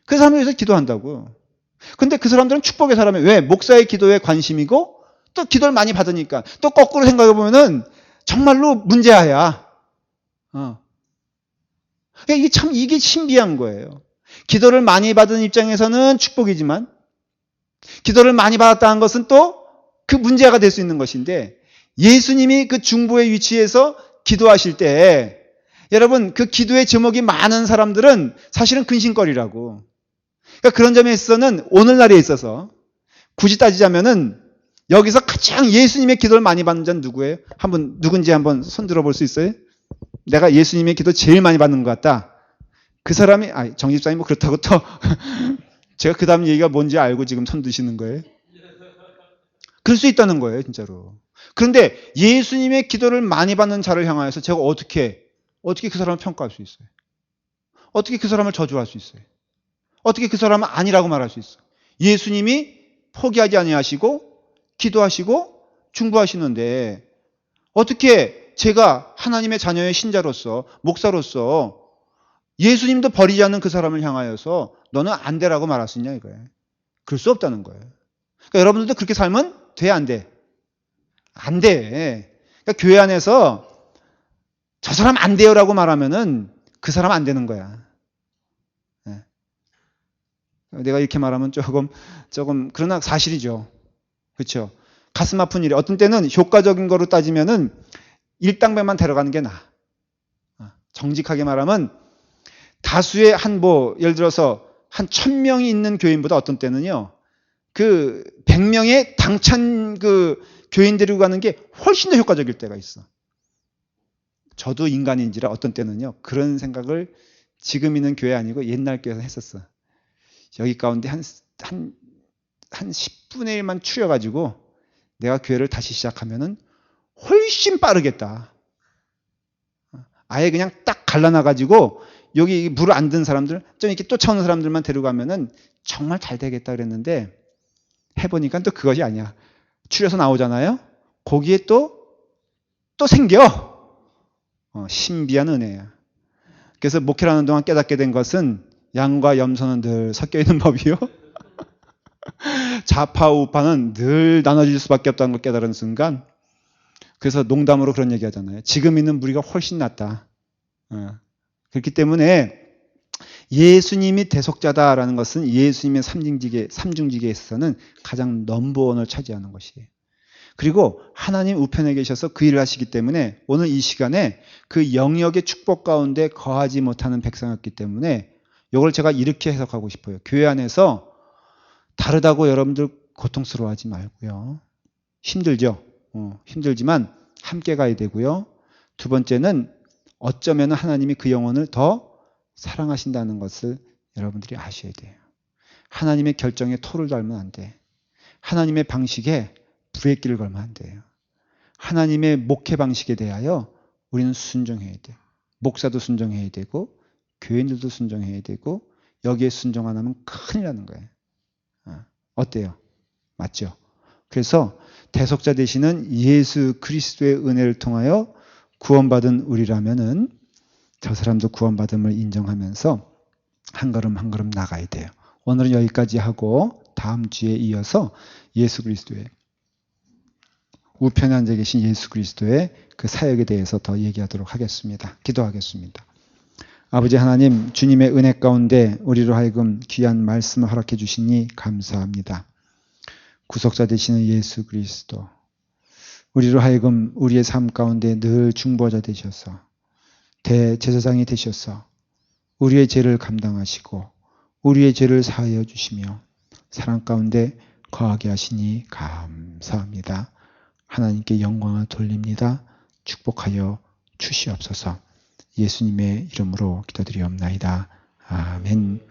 그 사람을 위해서 기도한다고. 근데 그 사람들은 축복의 사람이에요. 왜? 목사의 기도에 관심이고 또 기도를 많이 받으니까. 또 거꾸로 생각해 보면은 정말로 문제아야. 이게 신비한 거예요. 기도를 많이 받은 입장에서는 축복이지만 기도를 많이 받았다는 것은 또 그 문제가 될 수 있는 것인데, 예수님이 그 중보의 위치에서 기도하실 때 여러분 그 기도의 제목이 많은 사람들은 사실은 근심거리라고. 그러니까 그런 점에 있어서는 오늘날에 있어서 굳이 따지자면은 여기서 가장 예수님의 기도를 많이 받는 자는 누구예요? 누군지 한번 손 들어볼 수 있어요? 내가 예수님의 기도 제일 많이 받는 것 같다. 그 사람이, 정 집사님 뭐 그렇다고 또 제가 그 다음 얘기가 뭔지 알고 지금 손 드시는 거예요? 그럴 수 있다는 거예요, 진짜로. 그런데 예수님의 기도를 많이 받는 자를 향하여서 제가 어떻게 그 사람을 평가할 수 있어요? 어떻게 그 사람을 저주할 수 있어요? 어떻게 그 사람은 아니라고 말할 수 있어요? 예수님이 포기하지 아니하시고 기도하시고 중보하시는데 어떻게 제가 하나님의 자녀의 신자로서, 목사로서 예수님도 버리지 않는 그 사람을 향하여서 너는 안 되라고 말할 수 있냐 이거예요. 그럴 수 없다는 거예요. 그러니까 여러분들도 그렇게 살면 돼, 안 돼? 안 돼. 그러니까 교회 안에서 저 사람 안 돼요라고 말하면은 그 사람 안 되는 거야. 예. 내가 이렇게 말하면 조금 그러나 사실이죠. 그렇죠? 가슴 아픈 일이 어떤 때는 효과적인 거로 따지면은 일당백만 데려가는 게 나아. 정직하게 말하면 다수의 예를 들어서 한 1000명이 있는 교인보다 어떤 때는요. 그 100명의 당찬 그 교인 데리고 가는 게 훨씬 더 효과적일 때가 있어. 저도 인간인지라 어떤 때는요. 그런 생각을 지금 있는 교회 아니고 옛날 교회에서 했었어. 여기 가운데 한 10분의 1만 추려가지고 내가 교회를 다시 시작하면은 훨씬 빠르겠다. 아예 그냥 딱 갈라놔가지고 여기 물을 안 든 사람들, 좀 이렇게 쫓아오는 사람들만 데려가면은 정말 잘 되겠다 그랬는데 해보니까 또 그것이 아니야. 추려서 나오잖아요. 거기에 또 생겨. 신비한 은혜야. 그래서 목회를 하는 동안 깨닫게 된 것은 양과 염소는 늘 섞여 있는 법이요. 좌파 우파는 늘 나눠질 수밖에 없다는 걸 깨달은 순간, 그래서 농담으로 그런 얘기 하잖아요. 지금 있는 무리가 훨씬 낫다. 그렇기 때문에 예수님이 대속자다라는 것은 예수님의 삼중직에 있어서는 가장 넘버원을 차지하는 것이에요. 그리고 하나님 우편에 계셔서 그 일을 하시기 때문에 오늘 이 시간에 그 영역의 축복 가운데 거하지 못하는 백성이었기 때문에 이걸 제가 이렇게 해석하고 싶어요. 교회 안에서 다르다고 여러분들 고통스러워하지 말고요. 힘들죠. 힘들지만 함께 가야 되고요. 두 번째는 어쩌면 하나님이 그 영혼을 더 사랑하신다는 것을 여러분들이 아셔야 돼요. 하나님의 결정에 토를 달면 안 돼. 하나님의 방식에 브레이크를 걸면 안 돼요. 하나님의 목회 방식에 대하여 우리는 순종해야 돼. 목사도 순종해야 되고 교인들도 순종해야 되고 여기에 순종 안 하면 큰일 나는 거예요. 어때요? 맞죠? 그래서 대속자 되시는 예수 그리스도의 은혜를 통하여 구원받은 우리라면은 저 사람도 구원받음을 인정하면서 한 걸음 한 걸음 나가야 돼요. 오늘은 여기까지 하고 다음 주에 이어서 예수 그리스도의 우편에 앉아 계신 예수 그리스도의 그 사역에 대해서 더 얘기하도록 하겠습니다. 기도하겠습니다. 아버지 하나님, 주님의 은혜 가운데 우리로 하여금 귀한 말씀을 허락해 주시니 감사합니다. 구속자 되시는 예수 그리스도, 우리로 하여금 우리의 삶 가운데 늘 중보자 되셔서 대제사장이 되셔서 우리의 죄를 감당하시고 우리의 죄를 사하여 주시며 사랑 가운데 거하게 하시니 감사합니다. 하나님께 영광을 돌립니다. 축복하여 주시옵소서. 예수님의 이름으로 기도드리옵나이다. 아멘.